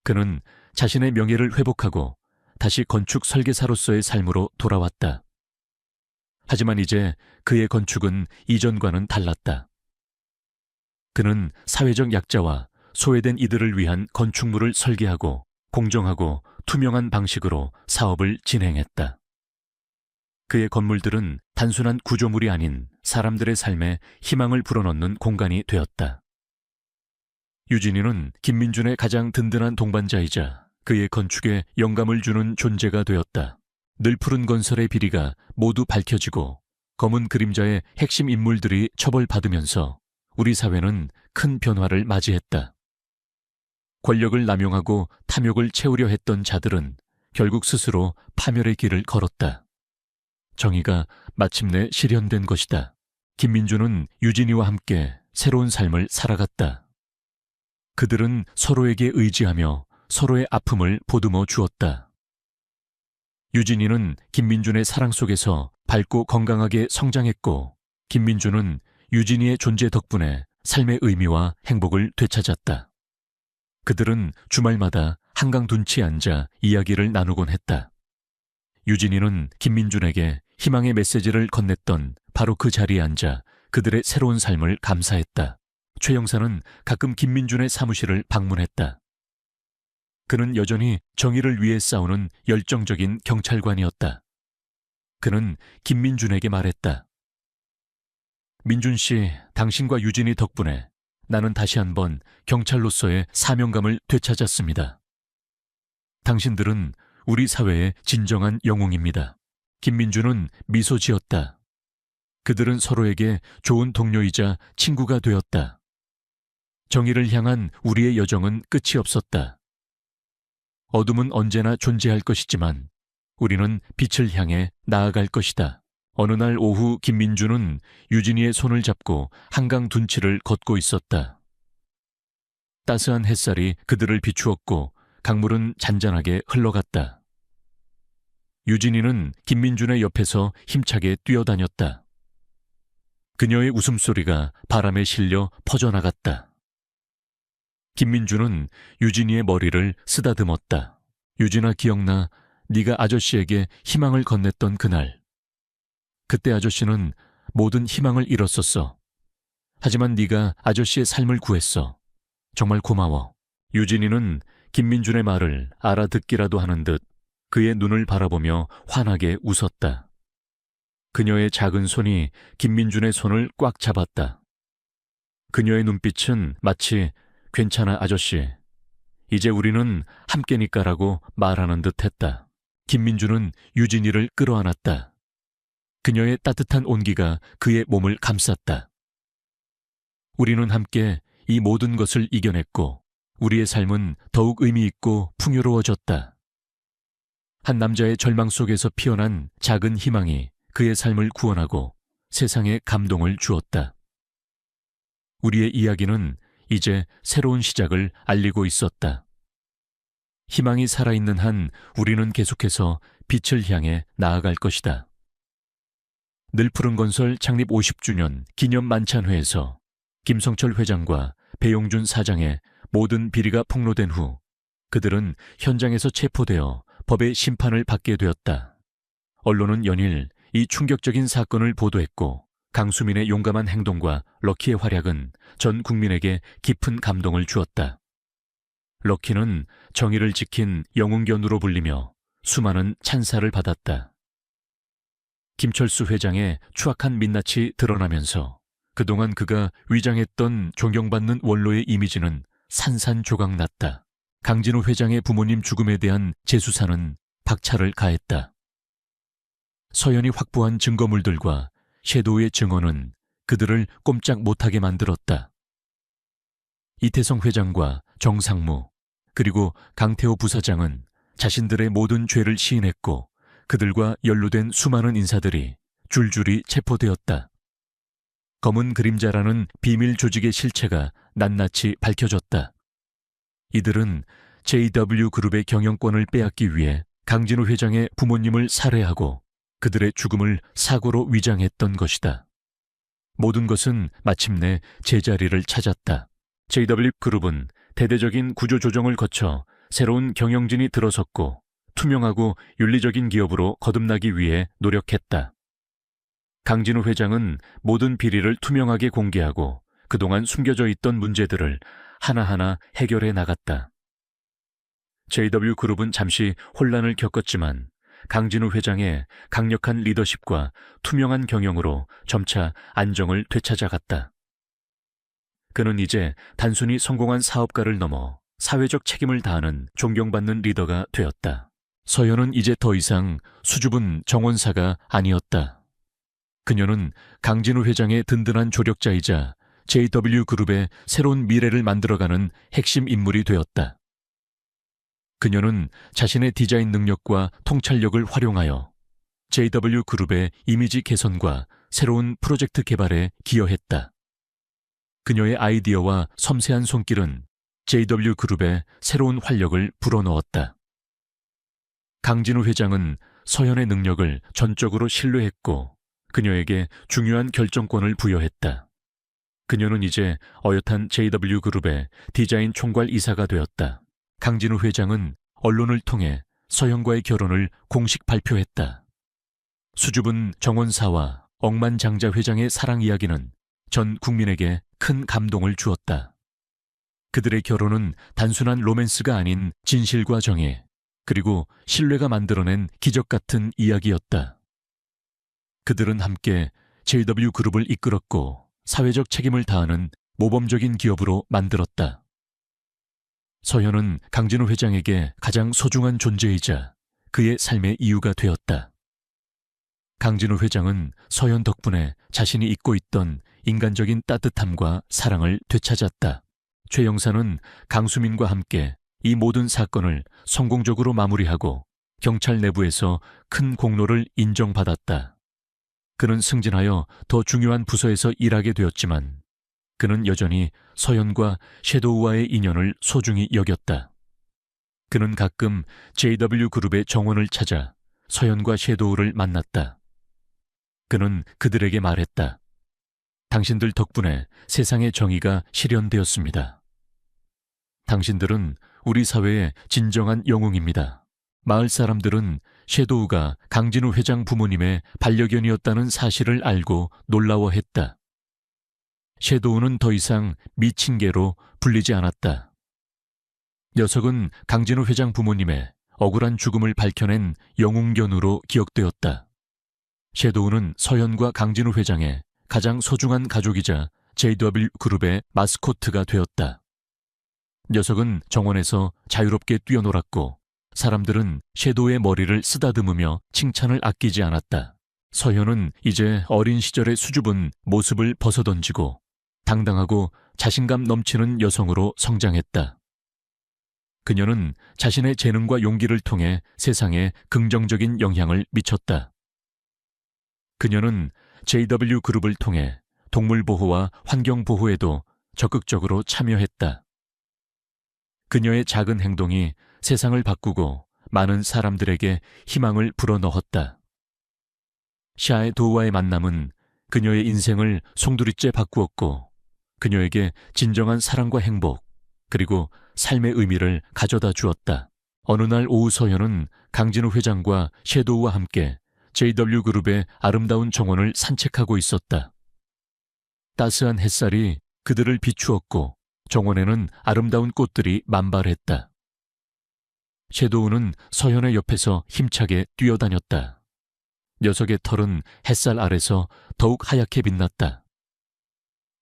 그는 자신의 명예를 회복하고 다시 건축 설계사로서의 삶으로 돌아왔다. 하지만 이제 그의 건축은 이전과는 달랐다. 그는 사회적 약자와 소외된 이들을 위한 건축물을 설계하고 공정하고 투명한 방식으로 사업을 진행했다. 그의 건물들은 단순한 구조물이 아닌 사람들의 삶에 희망을 불어넣는 공간이 되었다. 유진이는 김민준의 가장 든든한 동반자이자 그의 건축에 영감을 주는 존재가 되었다. 늘 푸른 건설의 비리가 모두 밝혀지고 검은 그림자의 핵심 인물들이 처벌받으면서 우리 사회는 큰 변화를 맞이했다. 권력을 남용하고 탐욕을 채우려 했던 자들은 결국 스스로 파멸의 길을 걸었다. 정의가 마침내 실현된 것이다. 김민준은 유진이와 함께 새로운 삶을 살아갔다. 그들은 서로에게 의지하며 서로의 아픔을 보듬어 주었다. 유진이는 김민준의 사랑 속에서 밝고 건강하게 성장했고, 김민준은 유진이의 존재 덕분에 삶의 의미와 행복을 되찾았다. 그들은 주말마다 한강 둔치에 앉아 이야기를 나누곤 했다. 유진이는 김민준에게 희망의 메시지를 건넸던 바로 그 자리에 앉아 그들의 새로운 삶을 감사했다. 최 형사는 가끔 김민준의 사무실을 방문했다. 그는 여전히 정의를 위해 싸우는 열정적인 경찰관이었다. 그는 김민준에게 말했다. 민준 씨, 당신과 유진이 덕분에 나는 다시 한번 경찰로서의 사명감을 되찾았습니다. 당신들은 우리 사회의 진정한 영웅입니다. 김민준은 미소 지었다. 그들은 서로에게 좋은 동료이자 친구가 되었다. 정의를 향한 우리의 여정은 끝이 없었다. 어둠은 언제나 존재할 것이지만 우리는 빛을 향해 나아갈 것이다. 어느 날 오후 김민준은 유진이의 손을 잡고 한강 둔치를 걷고 있었다. 따스한 햇살이 그들을 비추었고 강물은 잔잔하게 흘러갔다. 유진이는 김민준의 옆에서 힘차게 뛰어다녔다. 그녀의 웃음소리가 바람에 실려 퍼져나갔다. 김민준은 유진이의 머리를 쓰다듬었다. 유진아, 기억나? 네가 아저씨에게 희망을 건넸던 그날. 그때 아저씨는 모든 희망을 잃었었어. 하지만 네가 아저씨의 삶을 구했어. 정말 고마워. 유진이는 김민준의 말을 알아듣기라도 하는 듯 그의 눈을 바라보며 환하게 웃었다. 그녀의 작은 손이 김민준의 손을 꽉 잡았다. 그녀의 눈빛은 마치 괜찮아 아저씨, 이제 우리는 함께니까라고 말하는 듯 했다. 김민준은 유진이를 끌어안았다. 그녀의 따뜻한 온기가 그의 몸을 감쌌다. 우리는 함께 이 모든 것을 이겨냈고 우리의 삶은 더욱 의미 있고 풍요로워졌다. 한 남자의 절망 속에서 피어난 작은 희망이 그의 삶을 구원하고 세상에 감동을 주었다. 우리의 이야기는 이제 새로운 시작을 알리고 있었다. 희망이 살아있는 한 우리는 계속해서 빛을 향해 나아갈 것이다. 늘푸른 건설 창립 50주년 기념 만찬회에서 김성철 회장과 배용준 사장의 모든 비리가 폭로된 후 그들은 현장에서 체포되어 법의 심판을 받게 되었다. 언론은 연일 이 충격적인 사건을 보도했고 강수민의 용감한 행동과 럭키의 활약은 전 국민에게 깊은 감동을 주었다. 럭키는 정의를 지킨 영웅견으로 불리며 수많은 찬사를 받았다. 김철수 회장의 추악한 민낯이 드러나면서 그동안 그가 위장했던 존경받는 원로의 이미지는 산산조각났다. 강진우 회장의 부모님 죽음에 대한 재수사는 박차를 가했다. 서연이 확보한 증거물들과 섀도우의 증언은 그들을 꼼짝 못하게 만들었다. 이태성 회장과 정상무 그리고 강태호 부사장은 자신들의 모든 죄를 시인했고 그들과 연루된 수많은 인사들이 줄줄이 체포되었다. 검은 그림자라는 비밀 조직의 실체가 낱낱이 밝혀졌다. 이들은 JW그룹의 경영권을 빼앗기 위해 강진우 회장의 부모님을 살해하고 그들의 죽음을 사고로 위장했던 것이다. 모든 것은 마침내 제자리를 찾았다. JW그룹은 대대적인 구조조정을 거쳐 새로운 경영진이 들어섰고 투명하고 윤리적인 기업으로 거듭나기 위해 노력했다. 강진우 회장은 모든 비리를 투명하게 공개하고 그동안 숨겨져 있던 문제들을 하나하나 해결해 나갔다. JW그룹은 잠시 혼란을 겪었지만 강진우 회장의 강력한 리더십과 투명한 경영으로 점차 안정을 되찾아갔다. 그는 이제 단순히 성공한 사업가를 넘어 사회적 책임을 다하는 존경받는 리더가 되었다. 서현은 이제 더 이상 수줍은 정원사가 아니었다. 그녀는 강진우 회장의 든든한 조력자이자 JW그룹의 새로운 미래를 만들어가는 핵심 인물이 되었다. 그녀는 자신의 디자인 능력과 통찰력을 활용하여 JW그룹의 이미지 개선과 새로운 프로젝트 개발에 기여했다. 그녀의 아이디어와 섬세한 손길은 JW그룹에 새로운 활력을 불어넣었다. 강진우 회장은 서현의 능력을 전적으로 신뢰했고 그녀에게 중요한 결정권을 부여했다. 그녀는 이제 어엿한 JW그룹의 디자인 총괄 이사가 되었다. 강진우 회장은 언론을 통해 서현과의 결혼을 공식 발표했다. 수줍은 정원사와 억만장자 회장의 사랑 이야기는 전 국민에게 큰 감동을 주었다. 그들의 결혼은 단순한 로맨스가 아닌 진실과 정의, 그리고 신뢰가 만들어낸 기적 같은 이야기였다. 그들은 함께 JW그룹을 이끌었고 사회적 책임을 다하는 모범적인 기업으로 만들었다. 서현은 강진우 회장에게 가장 소중한 존재이자 그의 삶의 이유가 되었다. 강진우 회장은 서현 덕분에 자신이 잊고 있던 인간적인 따뜻함과 사랑을 되찾았다. 최 형사는 강수민과 함께 이 모든 사건을 성공적으로 마무리하고 경찰 내부에서 큰 공로를 인정받았다. 그는 승진하여 더 중요한 부서에서 일하게 되었지만 그는 여전히 서현과 섀도우와의 인연을 소중히 여겼다. 그는 가끔 JW그룹의 정원을 찾아 서현과 섀도우를 만났다. 그는 그들에게 말했다. 당신들 덕분에 세상의 정의가 실현되었습니다. 당신들은 우리 사회의 진정한 영웅입니다. 마을 사람들은 섀도우가 강진우 회장 부모님의 반려견이었다는 사실을 알고 놀라워했다. 섀도우는 더 이상 미친 개로 불리지 않았다. 녀석은 강진우 회장 부모님의 억울한 죽음을 밝혀낸 영웅견으로 기억되었다. 섀도우는 서현과 강진우 회장의 가장 소중한 가족이자 JW그룹의 마스코트가 되었다. 녀석은 정원에서 자유롭게 뛰어놀았고 사람들은 섀도우의 머리를 쓰다듬으며 칭찬을 아끼지 않았다. 서현은 이제 어린 시절의 수줍은 모습을 벗어던지고 당당하고 자신감 넘치는 여성으로 성장했다. 그녀는 자신의 재능과 용기를 통해 세상에 긍정적인 영향을 미쳤다. 그녀는 JW그룹을 통해 동물보호와 환경보호에도 적극적으로 참여했다. 그녀의 작은 행동이 세상을 바꾸고 많은 사람들에게 희망을 불어넣었다. 샤도우와의 만남은 그녀의 인생을 송두리째 바꾸었고 그녀에게 진정한 사랑과 행복 그리고 삶의 의미를 가져다 주었다. 어느 날 오후 서현은 강진우 회장과 섀도우와 함께 JW그룹의 아름다운 정원을 산책하고 있었다. 따스한 햇살이 그들을 비추었고 정원에는 아름다운 꽃들이 만발했다. 섀도우는 서현의 옆에서 힘차게 뛰어다녔다. 녀석의 털은 햇살 아래서 더욱 하얗게 빛났다.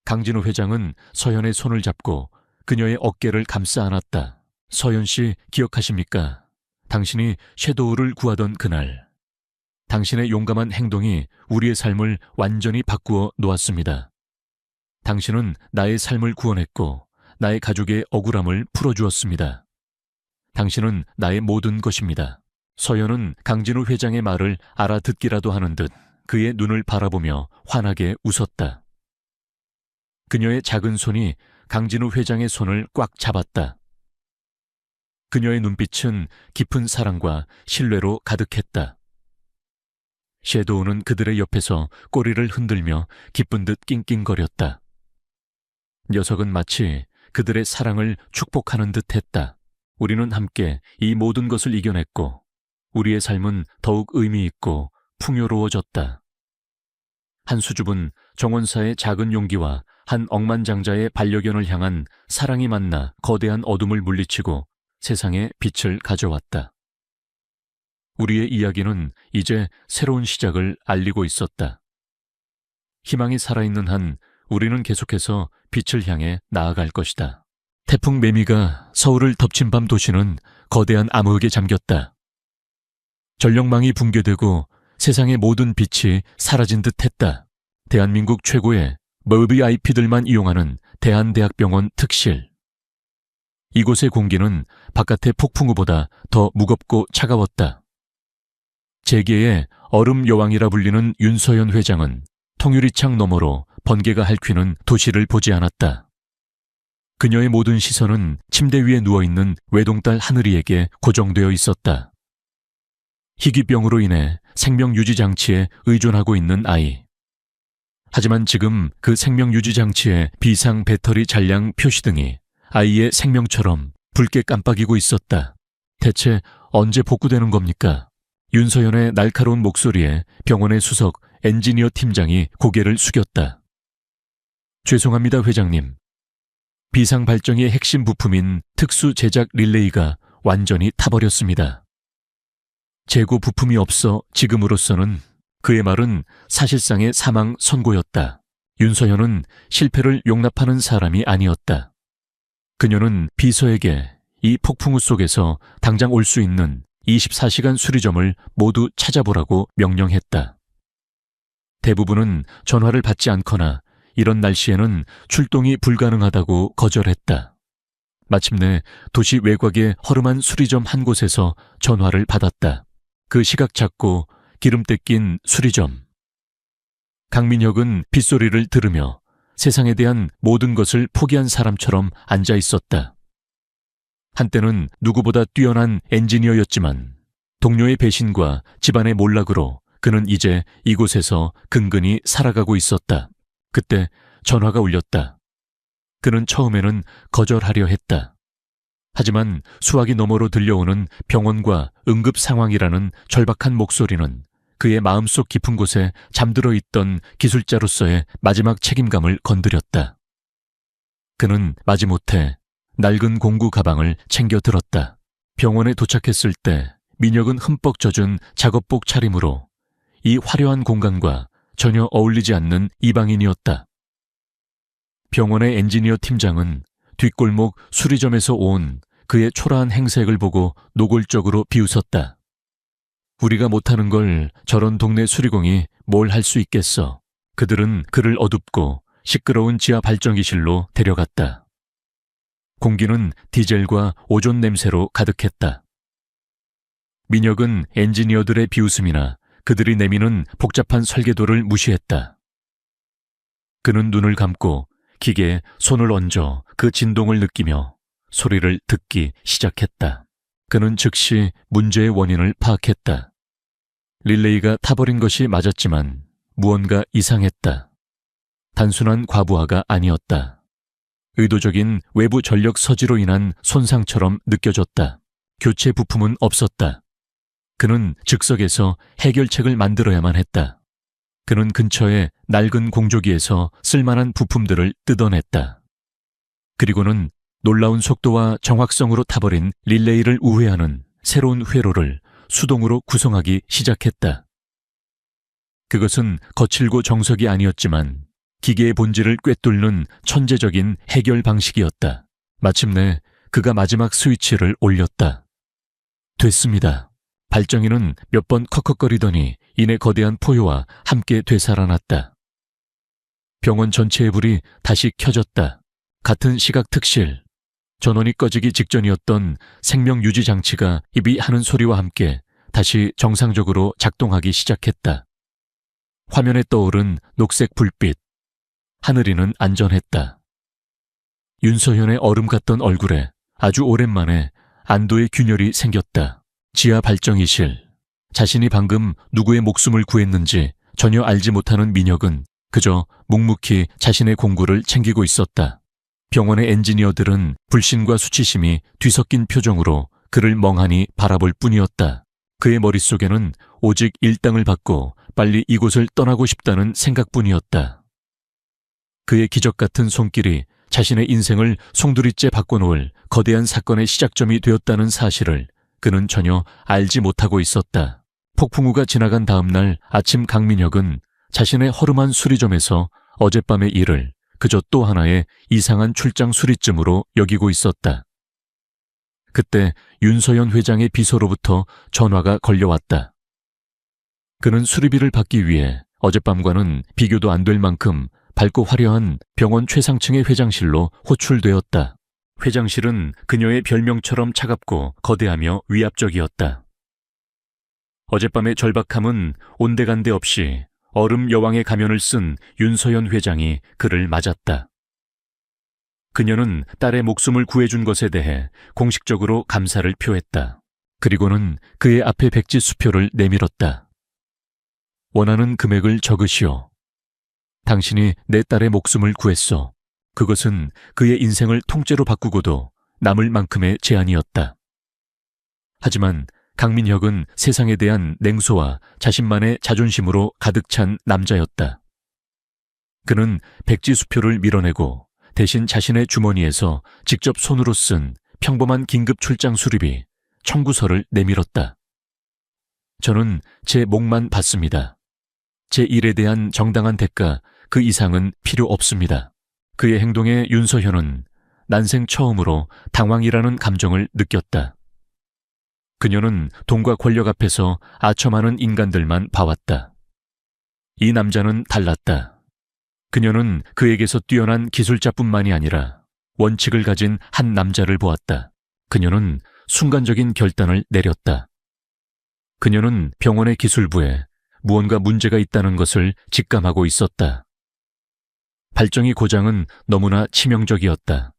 강진우 회장은 서현의 손을 잡고 그녀의 어깨를 감싸 안았다. 서현 씨 기억하십니까? 당신이 섀도우를 구하던 그날. 당신의 용감한 행동이 우리의 삶을 완전히 바꾸어 놓았습니다. 당신은 나의 삶을 구원했고 나의 가족의 억울함을 풀어주었습니다. 당신은 나의 모든 것입니다. 서현은 강진우 회장의 말을 알아듣기라도 하는 듯 그의 눈을 바라보며 환하게 웃었다. 그녀의 작은 손이 강진우 회장의 손을 꽉 잡았다. 그녀의 눈빛은 깊은 사랑과 신뢰로 가득했다. 섀도우는 그들의 옆에서 꼬리를 흔들며 기쁜 듯 낑낑거렸다. 녀석은 마치 그들의 사랑을 축복하는 듯 했다. 우리는 함께 이 모든 것을 이겨냈고 우리의 삶은 더욱 의미 있고 풍요로워졌다. 한 수줍은 정원사의 작은 용기와 한 억만장자의 반려견을 향한 사랑이 만나 거대한 어둠을 물리치고 세상에 빛을 가져왔다. 우리의 이야기는 이제 새로운 시작을 알리고 있었다. 희망이 살아있는 한 우리는 계속해서 빛을 향해 나아갈 것이다. 태풍 매미가 서울을 덮친 밤 도시는 거대한 암흑에 잠겼다. 전력망이 붕괴되고 세상의 모든 빛이 사라진 듯 했다. 대한민국 최고의 VIP들만 이용하는 대한대학병원 특실. 이곳의 공기는 바깥의 폭풍우보다 더 무겁고 차가웠다. 재계의 얼음 여왕이라 불리는 윤서현 회장은 통유리창 너머로 번개가 핥히는 도시를 보지 않았다. 그녀의 모든 시선은 침대 위에 누워있는 외동딸 하늘이에게 고정되어 있었다. 희귀병으로 인해 생명유지장치에 의존하고 있는 아이. 하지만 지금 그 생명유지장치의 비상 배터리 잔량 표시등이 아이의 생명처럼 붉게 깜빡이고 있었다. 대체 언제 복구되는 겁니까? 윤서연의 날카로운 목소리에 병원의 수석 엔지니어 팀장이 고개를 숙였다. 죄송합니다, 회장님. 비상 발정의 핵심 부품인 특수 제작 릴레이가 완전히 타버렸습니다. 재고 부품이 없어 지금으로서는 그의 말은 사실상의 사망 선고였다. 윤서현은 실패를 용납하는 사람이 아니었다. 그녀는 비서에게 이 폭풍우 속에서 당장 올 수 있는 24시간 수리점을 모두 찾아보라고 명령했다. 대부분은 전화를 받지 않거나 이런 날씨에는 출동이 불가능하다고 거절했다. 마침내 도시 외곽의 허름한 수리점 한 곳에서 전화를 받았다. 그 시각 작고 기름때 낀 수리점. 강민혁은 빗소리를 들으며 세상에 대한 모든 것을 포기한 사람처럼 앉아 있었다. 한때는 누구보다 뛰어난 엔지니어였지만 동료의 배신과 집안의 몰락으로 그는 이제 이곳에서 근근히 살아가고 있었다. 그때 전화가 울렸다. 그는 처음에는 거절하려 했다. 하지만 수화기 너머로 들려오는 병원과 응급 상황이라는 절박한 목소리는 그의 마음속 깊은 곳에 잠들어 있던 기술자로서의 마지막 책임감을 건드렸다. 그는 마지못해 낡은 공구 가방을 챙겨 들었다. 병원에 도착했을 때 민혁은 흠뻑 젖은 작업복 차림으로 이 화려한 공간과 전혀 어울리지 않는 이방인이었다. 병원의 엔지니어 팀장은 뒷골목 수리점에서 온 그의 초라한 행색을 보고 노골적으로 비웃었다. 우리가 못하는 걸 저런 동네 수리공이 뭘 할 수 있겠어. 그들은 그를 어둡고 시끄러운 지하 발전기실로 데려갔다. 공기는 디젤과 오존 냄새로 가득했다. 민혁은 엔지니어들의 비웃음이나 그들이 내미는 복잡한 설계도를 무시했다. 그는 눈을 감고 기계에 손을 얹어 그 진동을 느끼며 소리를 듣기 시작했다. 그는 즉시 문제의 원인을 파악했다. 릴레이가 타버린 것이 맞았지만 무언가 이상했다. 단순한 과부하가 아니었다. 의도적인 외부 전력 서지로 인한 손상처럼 느껴졌다. 교체 부품은 없었다. 그는 즉석에서 해결책을 만들어야만 했다. 그는 근처의 낡은 공조기에서 쓸만한 부품들을 뜯어냈다. 그리고는 놀라운 속도와 정확성으로 타버린 릴레이를 우회하는 새로운 회로를 수동으로 구성하기 시작했다. 그것은 거칠고 정석이 아니었지만 기계의 본질을 꿰뚫는 천재적인 해결 방식이었다. 마침내 그가 마지막 스위치를 올렸다. 됐습니다. 발정이는 몇 번 컥컥거리더니 이내 거대한 포효와 함께 되살아났다. 병원 전체의 불이 다시 켜졌다. 같은 시각 특실. 전원이 꺼지기 직전이었던 생명유지 장치가 입이 하는 소리와 함께 다시 정상적으로 작동하기 시작했다. 화면에 떠오른 녹색 불빛. 하늘이는 안전했다. 윤서현의 얼음 같던 얼굴에 아주 오랜만에 안도의 균열이 생겼다. 지하 발정이실. 자신이 방금 누구의 목숨을 구했는지 전혀 알지 못하는 민혁은 그저 묵묵히 자신의 공구를 챙기고 있었다. 병원의 엔지니어들은 불신과 수치심이 뒤섞인 표정으로 그를 멍하니 바라볼 뿐이었다. 그의 머릿속에는 오직 일당을 받고 빨리 이곳을 떠나고 싶다는 생각뿐이었다. 그의 기적 같은 손길이 자신의 인생을 송두리째 바꿔놓을 거대한 사건의 시작점이 되었다는 사실을 그는 전혀 알지 못하고 있었다. 폭풍우가 지나간 다음 날 아침 강민혁은 자신의 허름한 수리점에서 어젯밤의 일을 그저 또 하나의 이상한 출장 수리쯤으로 여기고 있었다. 그때 윤서현 회장의 비서로부터 전화가 걸려왔다. 그는 수리비를 받기 위해 어젯밤과는 비교도 안 될 만큼 밝고 화려한 병원 최상층의 회장실로 호출되었다. 회장실은 그녀의 별명처럼 차갑고 거대하며 위압적이었다. 어젯밤의 절박함은 온데간데 없이 얼음 여왕의 가면을 쓴 윤서현 회장이 그를 맞았다. 그녀는 딸의 목숨을 구해준 것에 대해 공식적으로 감사를 표했다. 그리고는 그의 앞에 백지 수표를 내밀었다. 원하는 금액을 적으시오. 당신이 내 딸의 목숨을 구했소. 그것은 그의 인생을 통째로 바꾸고도 남을 만큼의 제안이었다. 하지만 강민혁은 세상에 대한 냉소와 자신만의 자존심으로 가득 찬 남자였다. 그는 백지 수표를 밀어내고 대신 자신의 주머니에서 직접 손으로 쓴 평범한 긴급 출장 수리비 청구서를 내밀었다. 저는 제 몫만 받습니다. 제 일에 대한 정당한 대가 그 이상은 필요 없습니다. 그의 행동에 윤서현은 난생 처음으로 당황이라는 감정을 느꼈다. 그녀는 돈과 권력 앞에서 아첨하는 인간들만 봐왔다. 이 남자는 달랐다. 그녀는 그에게서 뛰어난 기술자뿐만이 아니라 원칙을 가진 한 남자를 보았다. 그녀는 순간적인 결단을 내렸다. 그녀는 병원의 기술부에 무언가 문제가 있다는 것을 직감하고 있었다. 발정이 고장은 너무나 치명적이었다.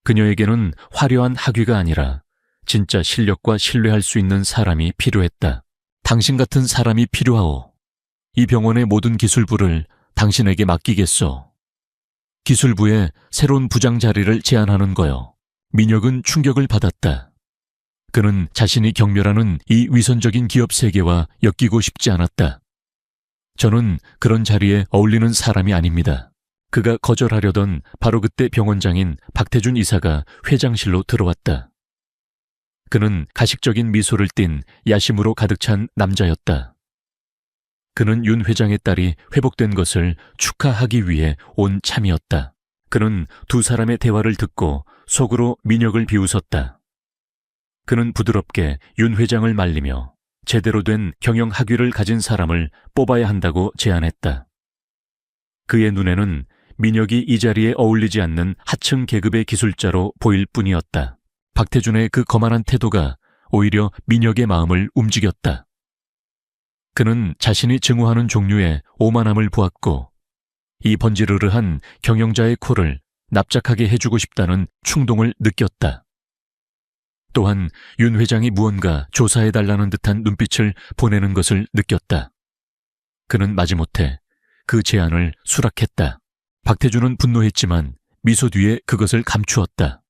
그녀에게는 화려한 학위가 아니라 진짜 실력과 신뢰할 수 있는 사람이 필요했다. 당신 같은 사람이 필요하오. 이 병원의 모든 기술부를 당신에게 맡기겠소. 기술부에 새로운 부장 자리를 제안하는 거요. 민혁은 충격을 받았다. 그는 자신이 경멸하는 이 위선적인 기업 세계와 엮이고 싶지 않았다. 저는 그런 자리에 어울리는 사람이 아닙니다. 그가 거절하려던 바로 그때 병원장인 박태준 이사가 회장실로 들어왔다. 그는 가식적인 미소를 띤 야심으로 가득 찬 남자였다. 그는 윤 회장의 딸이 회복된 것을 축하하기 위해 온 참이었다. 그는 두 사람의 대화를 듣고 속으로 민혁을 비웃었다. 그는 부드럽게 윤 회장을 말리며 제대로 된 경영 학위를 가진 사람을 뽑아야 한다고 제안했다. 그의 눈에는 민혁이 이 자리에 어울리지 않는 하층 계급의 기술자로 보일 뿐이었다. 박태준의 그 거만한 태도가 오히려 민혁의 마음을 움직였다. 그는 자신이 증오하는 종류의 오만함을 보았고 이 번지르르한 경영자의 코를 납작하게 해주고 싶다는 충동을 느꼈다. 또한 윤 회장이 무언가 조사해달라는 듯한 눈빛을 보내는 것을 느꼈다. 그는 마지못해 그 제안을 수락했다. 박태준은 분노했지만 미소 뒤에 그것을 감추었다.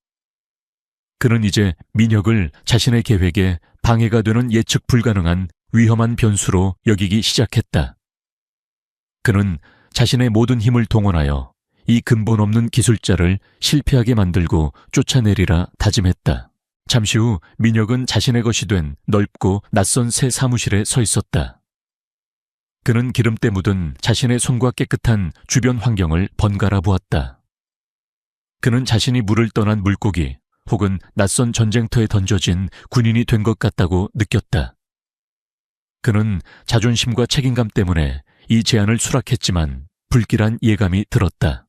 그는 이제 민혁을 자신의 계획에 방해가 되는 예측 불가능한 위험한 변수로 여기기 시작했다. 그는 자신의 모든 힘을 동원하여 이 근본 없는 기술자를 실패하게 만들고 쫓아내리라 다짐했다. 잠시 후 민혁은 자신의 것이 된 넓고 낯선 새 사무실에 서 있었다. 그는 기름때 묻은 자신의 손과 깨끗한 주변 환경을 번갈아 보았다. 그는 자신이 물을 떠난 물고기 혹은 낯선 전쟁터에 던져진 군인이 된 것 같다고 느꼈다. 그는 자존심과 책임감 때문에 이 제안을 수락했지만 불길한 예감이 들었다.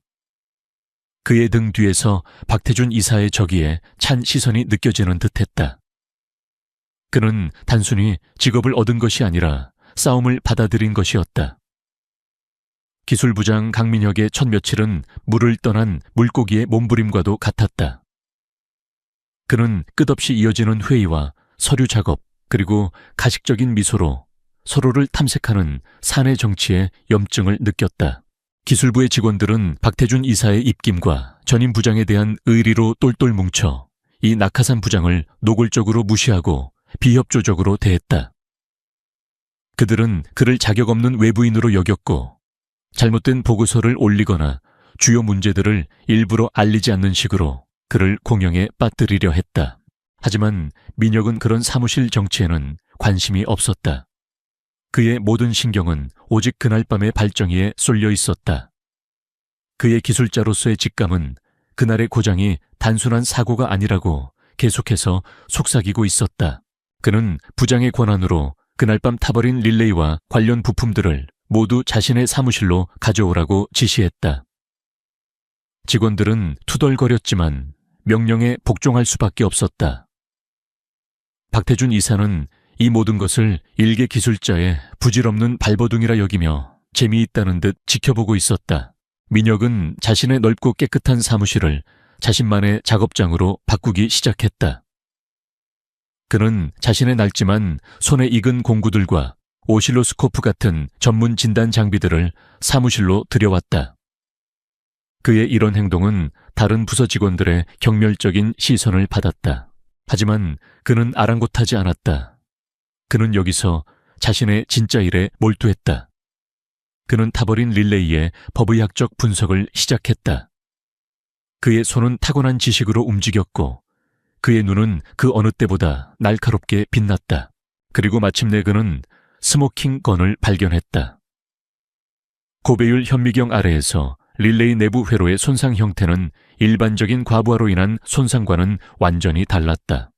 그의 등 뒤에서 박태준 이사의 저기에 찬 시선이 느껴지는 듯했다. 그는 단순히 직업을 얻은 것이 아니라 싸움을 받아들인 것이었다. 기술부장 강민혁의 첫 며칠은 물을 떠난 물고기의 몸부림과도 같았다. 그는 끝없이 이어지는 회의와 서류 작업 그리고 가식적인 미소로 서로를 탐색하는 사내 정치의 염증을 느꼈다. 기술부의 직원들은 박태준 이사의 입김과 전임 부장에 대한 의리로 똘똘 뭉쳐 이 낙하산 부장을 노골적으로 무시하고 비협조적으로 대했다. 그들은 그를 자격 없는 외부인으로 여겼고 잘못된 보고서를 올리거나 주요 문제들을 일부러 알리지 않는 식으로 그를 공영에 빠뜨리려 했다. 하지만 민혁은 그런 사무실 정치에는 관심이 없었다. 그의 모든 신경은 오직 그날 밤의 발정이에 쏠려 있었다. 그의 기술자로서의 직감은 그날의 고장이 단순한 사고가 아니라고 계속해서 속삭이고 있었다. 그는 부장의 권한으로 그날 밤 타버린 릴레이와 관련 부품들을 모두 자신의 사무실로 가져오라고 지시했다. 직원들은 투덜거렸지만 명령에 복종할 수밖에 없었다. 박태준 이사는 이 모든 것을 일개 기술자의 부질없는 발버둥이라 여기며 재미있다는 듯 지켜보고 있었다. 민혁은 자신의 넓고 깨끗한 사무실을 자신만의 작업장으로 바꾸기 시작했다. 그는 자신의 낡지만 손에 익은 공구들과 오실로스코프 같은 전문 진단 장비들을 사무실로 들여왔다. 그의 이런 행동은 다른 부서 직원들의 경멸적인 시선을 받았다. 하지만 그는 아랑곳하지 않았다. 그는 여기서 자신의 진짜 일에 몰두했다. 그는 타버린 릴레이의 법의학적 분석을 시작했다. 그의 손은 타고난 지식으로 움직였고 그의 눈은 그 어느 때보다 날카롭게 빛났다. 그리고 마침내 그는 스모킹 건을 발견했다. 고배율 현미경 아래에서 릴레이 내부 회로의 손상 형태는 일반적인 과부하로 인한 손상과는 완전히 달랐다.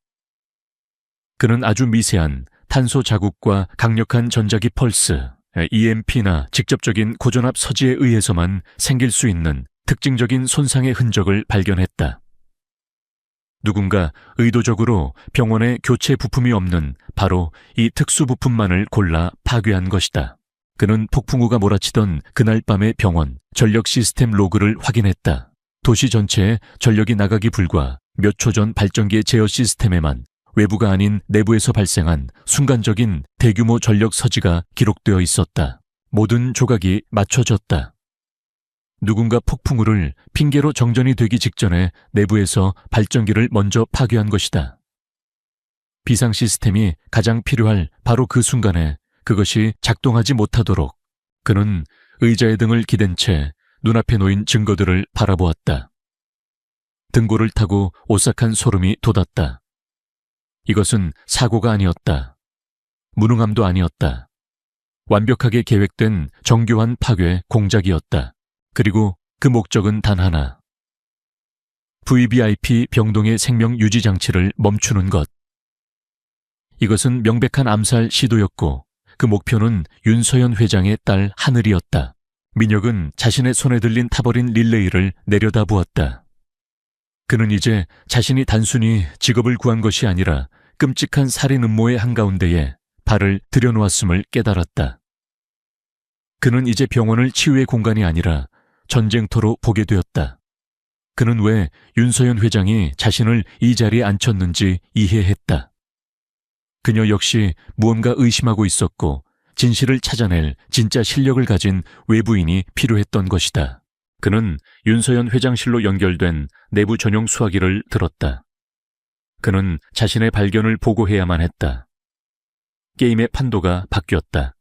그는 아주 미세한 탄소 자국과 강력한 전자기 펄스, EMP나 직접적인 고전압 서지에 의해서만 생길 수 있는 특징적인 손상의 흔적을 발견했다. 누군가 의도적으로 병원에 교체 부품이 없는 바로 이 특수 부품만을 골라 파괴한 것이다. 그는 폭풍우가 몰아치던 그날 밤의 병원 전력 시스템 로그를 확인했다. 도시 전체에 전력이 나가기 불과 몇 초 전 발전기의 제어 시스템에만 외부가 아닌 내부에서 발생한 순간적인 대규모 전력 서지가 기록되어 있었다. 모든 조각이 맞춰졌다. 누군가 폭풍우를 핑계로 정전이 되기 직전에 내부에서 발전기를 먼저 파괴한 것이다. 비상 시스템이 가장 필요할 바로 그 순간에 그것이 작동하지 못하도록 그는 의자의 등을 기댄 채 눈앞에 놓인 증거들을 바라보았다. 등골을 타고 오싹한 소름이 돋았다. 이것은 사고가 아니었다. 무능함도 아니었다. 완벽하게 계획된 정교한 파괴 공작이었다. 그리고 그 목적은 단 하나. VVIP 병동의 생명 유지 장치를 멈추는 것. 이것은 명백한 암살 시도였고 그 목표는 윤서연 회장의 딸 하늘이었다. 민혁은 자신의 손에 들린 타버린 릴레이를 내려다보았다. 그는 이제 자신이 단순히 직업을 구한 것이 아니라 끔찍한 살인 음모의 한가운데에 발을 들여놓았음을 깨달았다. 그는 이제 병원을 치유의 공간이 아니라 전쟁터로 보게 되었다. 그는 왜 윤서연 회장이 자신을 이 자리에 앉혔는지 이해했다. 그녀 역시 무언가 의심하고 있었고 진실을 찾아낼 진짜 실력을 가진 외부인이 필요했던 것이다. 그는 윤서연 회장실로 연결된 내부 전용 수화기를 들었다. 그는 자신의 발견을 보고해야만 했다. 게임의 판도가 바뀌었다.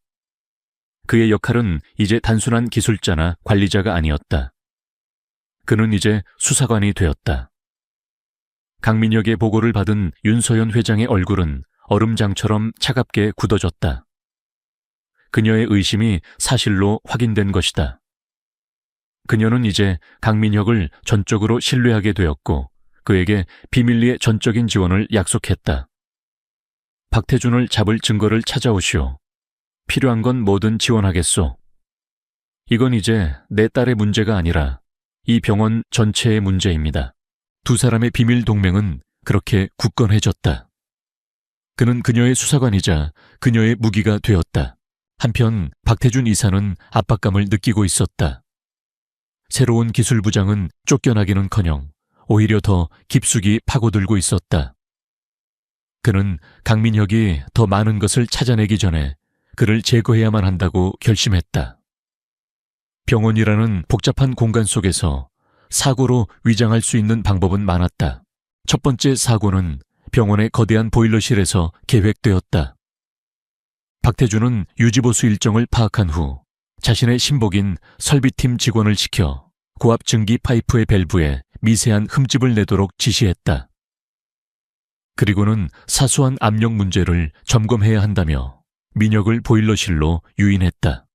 그의 역할은 이제 단순한 기술자나 관리자가 아니었다. 그는 이제 수사관이 되었다. 강민혁의 보고를 받은 윤서연 회장의 얼굴은 얼음장처럼 차갑게 굳어졌다. 그녀의 의심이 사실로 확인된 것이다. 그녀는 이제 강민혁을 전적으로 신뢰하게 되었고 그에게 비밀리에 전적인 지원을 약속했다. 박태준을 잡을 증거를 찾아오시오. 필요한 건 뭐든 지원하겠소. 이건 이제 내 딸의 문제가 아니라 이 병원 전체의 문제입니다. 두 사람의 비밀 동맹은 그렇게 굳건해졌다. 그는 그녀의 수사관이자 그녀의 무기가 되었다. 한편 박태준 이사는 압박감을 느끼고 있었다. 새로운 기술부장은 쫓겨나기는커녕 오히려 더 깊숙이 파고들고 있었다. 그는 강민혁이 더 많은 것을 찾아내기 전에 그를 제거해야만 한다고 결심했다. 병원이라는 복잡한 공간 속에서 사고로 위장할 수 있는 방법은 많았다. 첫 번째 사고는 병원의 거대한 보일러실에서 계획되었다. 박태준은 유지보수 일정을 파악한 후 자신의 신복인 설비팀 직원을 시켜 고압 증기 파이프의 밸브에 미세한 흠집을 내도록 지시했다. 그리고는 사소한 압력 문제를 점검해야 한다며 민혁을 보일러실로 유인했다.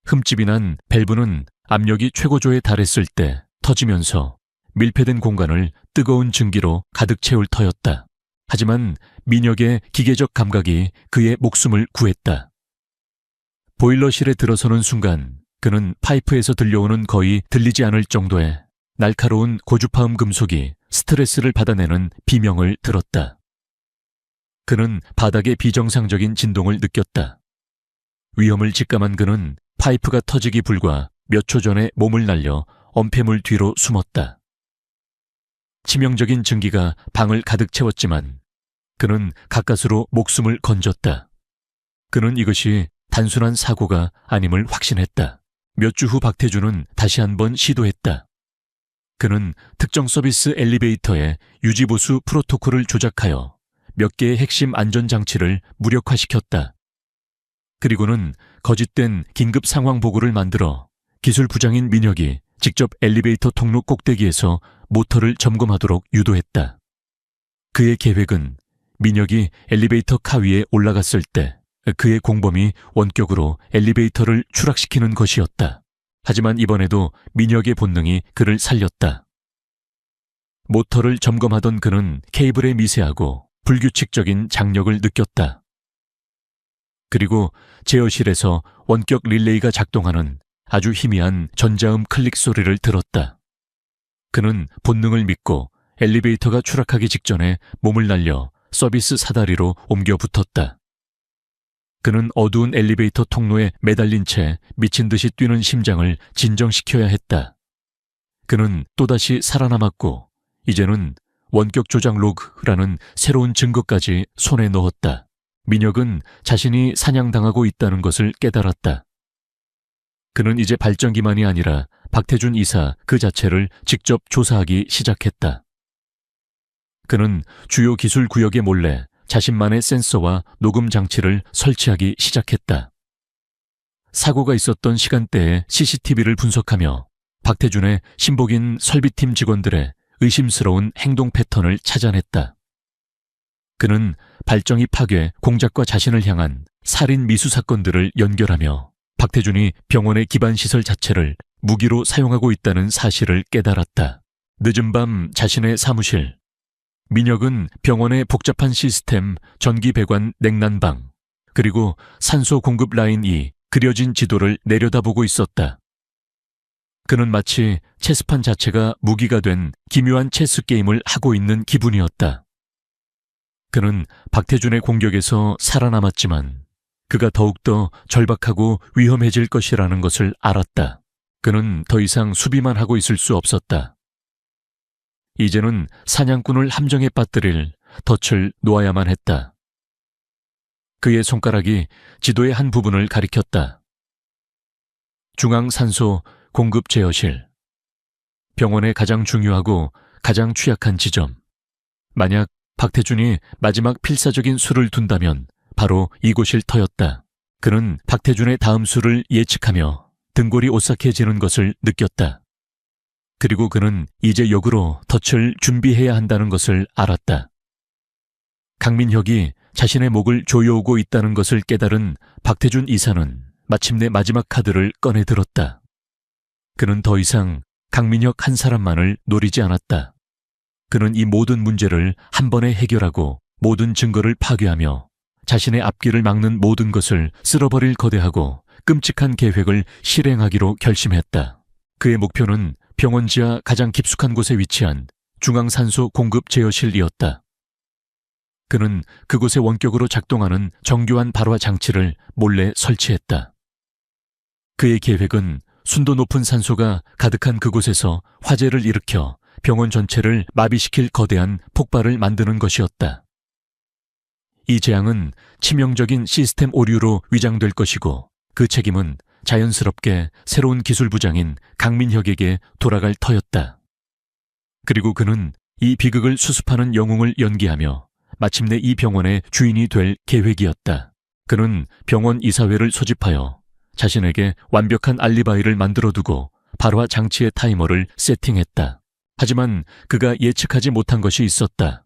흠집이 난 밸브는 압력이 최고조에 달했을 때 터지면서 밀폐된 공간을 뜨거운 증기로 가득 채울 터였다. 하지만 민혁의 기계적 감각이 그의 목숨을 구했다. 보일러실에 들어서는 순간 그는 파이프에서 들려오는 거의 들리지 않을 정도의 날카로운 고주파음 금속이 스트레스를 받아내는 비명을 들었다. 그는 바닥의 비정상적인 진동을 느꼈다. 위험을 직감한 그는 파이프가 터지기 불과 몇 초 전에 몸을 날려 엄폐물 뒤로 숨었다. 치명적인 증기가 방을 가득 채웠지만 그는 가까스로 목숨을 건졌다. 그는 이것이 단순한 사고가 아님을 확신했다. 몇 주 후 박태준은 다시 한번 시도했다. 그는 특정 서비스 엘리베이터의 유지보수 프로토콜을 조작하여 몇 개의 핵심 안전장치를 무력화시켰다. 그리고는 거짓된 긴급 상황 보고를 만들어 기술 부장인 민혁이 직접 엘리베이터 통로 꼭대기에서 모터를 점검하도록 유도했다. 그의 계획은 민혁이 엘리베이터 카 위에 올라갔을 때 그의 공범이 원격으로 엘리베이터를 추락시키는 것이었다. 하지만 이번에도 민혁의 본능이 그를 살렸다. 모터를 점검하던 그는 케이블의 미세하고 불규칙적인 장력을 느꼈다. 그리고 제어실에서 원격 릴레이가 작동하는 아주 희미한 전자음 클릭 소리를 들었다. 그는 본능을 믿고 엘리베이터가 추락하기 직전에 몸을 날려 서비스 사다리로 옮겨 붙었다. 그는 어두운 엘리베이터 통로에 매달린 채 미친 듯이 뛰는 심장을 진정시켜야 했다. 그는 또다시 살아남았고 이제는 원격 조작 로그라는 새로운 증거까지 손에 넣었다. 민혁은 자신이 사냥당하고 있다는 것을 깨달았다. 그는 이제 발전기만이 아니라 박태준 이사 그 자체를 직접 조사하기 시작했다. 그는 주요 기술 구역에 몰래 자신만의 센서와 녹음 장치를 설치하기 시작했다. 사고가 있었던 시간대에 CCTV를 분석하며 박태준의 신복인 설비팀 직원들의 의심스러운 행동 패턴을 찾아냈다. 그는 발정이 파괴, 공작과 자신을 향한 살인 미수 사건들을 연결하며 박태준이 병원의 기반시설 자체를 무기로 사용하고 있다는 사실을 깨달았다. 늦은 밤 자신의 사무실. 민혁은 병원의 복잡한 시스템, 전기 배관 냉난방, 그리고 산소 공급 라인이 그려진 지도를 내려다보고 있었다. 그는 마치 체스판 자체가 무기가 된 기묘한 체스 게임을 하고 있는 기분이었다. 그는 박태준의 공격에서 살아남았지만 그가 더욱더 절박하고 위험해질 것이라는 것을 알았다. 그는 더 이상 수비만 하고 있을 수 없었다. 이제는 사냥꾼을 함정에 빠뜨릴 덫을 놓아야만 했다. 그의 손가락이 지도의 한 부분을 가리켰다. 중앙산소 공급 제어실. 병원의 가장 중요하고 가장 취약한 지점. 만약 박태준이 마지막 필사적인 수를 둔다면 바로 이곳일 터였다. 그는 박태준의 다음 수를 예측하며 등골이 오싹해지는 것을 느꼈다. 그리고 그는 이제 역으로 덫을 준비해야 한다는 것을 알았다. 강민혁이 자신의 목을 조여오고 있다는 것을 깨달은 박태준 이사는 마침내 마지막 카드를 꺼내 들었다. 그는 더 이상 강민혁 한 사람만을 노리지 않았다. 그는 이 모든 문제를 한 번에 해결하고 모든 증거를 파괴하며 자신의 앞길을 막는 모든 것을 쓸어버릴 거대하고 끔찍한 계획을 실행하기로 결심했다. 그의 목표는 병원 지하 가장 깊숙한 곳에 위치한 중앙산소 공급 제어실이었다. 그는 그곳에 원격으로 작동하는 정교한 발화 장치를 몰래 설치했다. 그의 계획은 순도 높은 산소가 가득한 그곳에서 화재를 일으켜 병원 전체를 마비시킬 거대한 폭발을 만드는 것이었다. 이 재앙은 치명적인 시스템 오류로 위장될 것이고 그 책임은 자연스럽게 새로운 기술 부장인 강민혁에게 돌아갈 터였다. 그리고 그는 이 비극을 수습하는 영웅을 연기하며 마침내 이 병원의 주인이 될 계획이었다. 그는 병원 이사회를 소집하여 자신에게 완벽한 알리바이를 만들어두고 발화 장치의 타이머를 세팅했다. 하지만 그가 예측하지 못한 것이 있었다.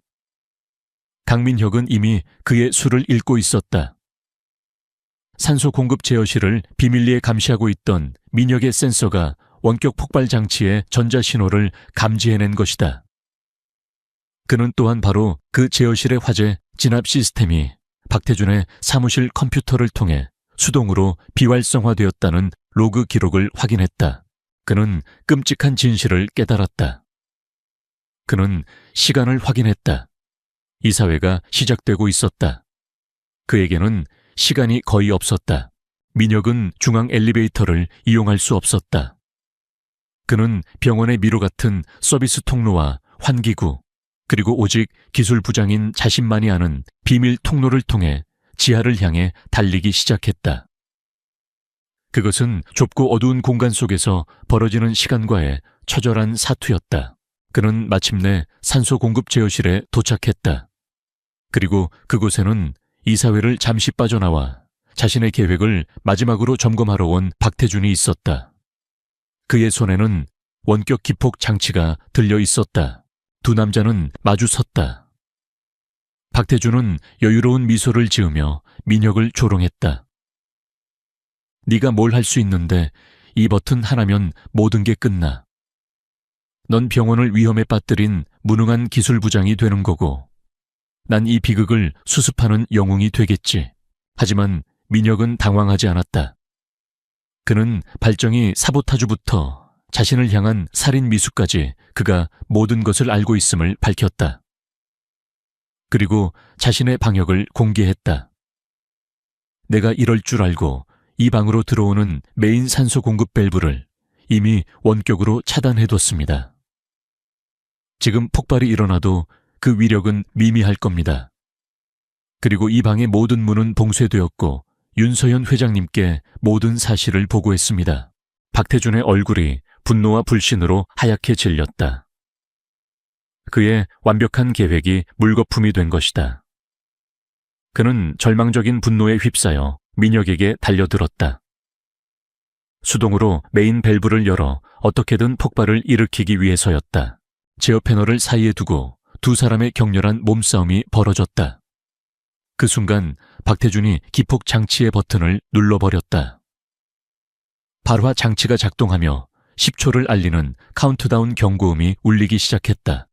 강민혁은 이미 그의 수를 읽고 있었다. 산소 공급 제어실을 비밀리에 감시하고 있던 민혁의 센서가 원격 폭발 장치의 전자신호를 감지해낸 것이다. 그는 또한 바로 그 제어실의 화재 진압 시스템이 박태준의 사무실 컴퓨터를 통해 수동으로 비활성화되었다는 로그 기록을 확인했다. 그는 끔찍한 진실을 깨달았다. 그는 시간을 확인했다. 이사회가 시작되고 있었다. 그에게는 시간이 거의 없었다. 민혁은 중앙 엘리베이터를 이용할 수 없었다. 그는 병원의 미로 같은 서비스 통로와 환기구, 그리고 오직 기술부장인 자신만이 아는 비밀 통로를 통해 지하를 향해 달리기 시작했다. 그것은 좁고 어두운 공간 속에서 벌어지는 시간과의 처절한 사투였다. 그는 마침내 산소 공급 제어실에 도착했다. 그리고 그곳에는 이사회를 잠시 빠져나와 자신의 계획을 마지막으로 점검하러 온 박태준이 있었다. 그의 손에는 원격 기폭 장치가 들려 있었다. 두 남자는 마주 섰다. 박태준은 여유로운 미소를 지으며 민혁을 조롱했다. 네가 뭘 할 수 있는데 이 버튼 하나면 모든 게 끝나. 넌 병원을 위험에 빠뜨린 무능한 기술부장이 되는 거고 난 이 비극을 수습하는 영웅이 되겠지. 하지만 민혁은 당황하지 않았다. 그는 발정이 사보타주부터 자신을 향한 살인 미수까지 그가 모든 것을 알고 있음을 밝혔다. 그리고 자신의 방역을 공개했다. 내가 이럴 줄 알고 이 방으로 들어오는 메인 산소 공급 밸브를 이미 원격으로 차단해뒀습니다. 지금 폭발이 일어나도 그 위력은 미미할 겁니다. 그리고 이 방의 모든 문은 봉쇄되었고 윤서현 회장님께 모든 사실을 보고했습니다. 박태준의 얼굴이 분노와 불신으로 하얗게 질렸다. 그의 완벽한 계획이 물거품이 된 것이다. 그는 절망적인 분노에 휩싸여 민혁에게 달려들었다. 수동으로 메인 밸브를 열어 어떻게든 폭발을 일으키기 위해서였다. 제어 패널을 사이에 두고 두 사람의 격렬한 몸싸움이 벌어졌다. 그 순간 박태준이 기폭 장치의 버튼을 눌러버렸다. 발화 장치가 작동하며 10초를 알리는 카운트다운 경고음이 울리기 시작했다.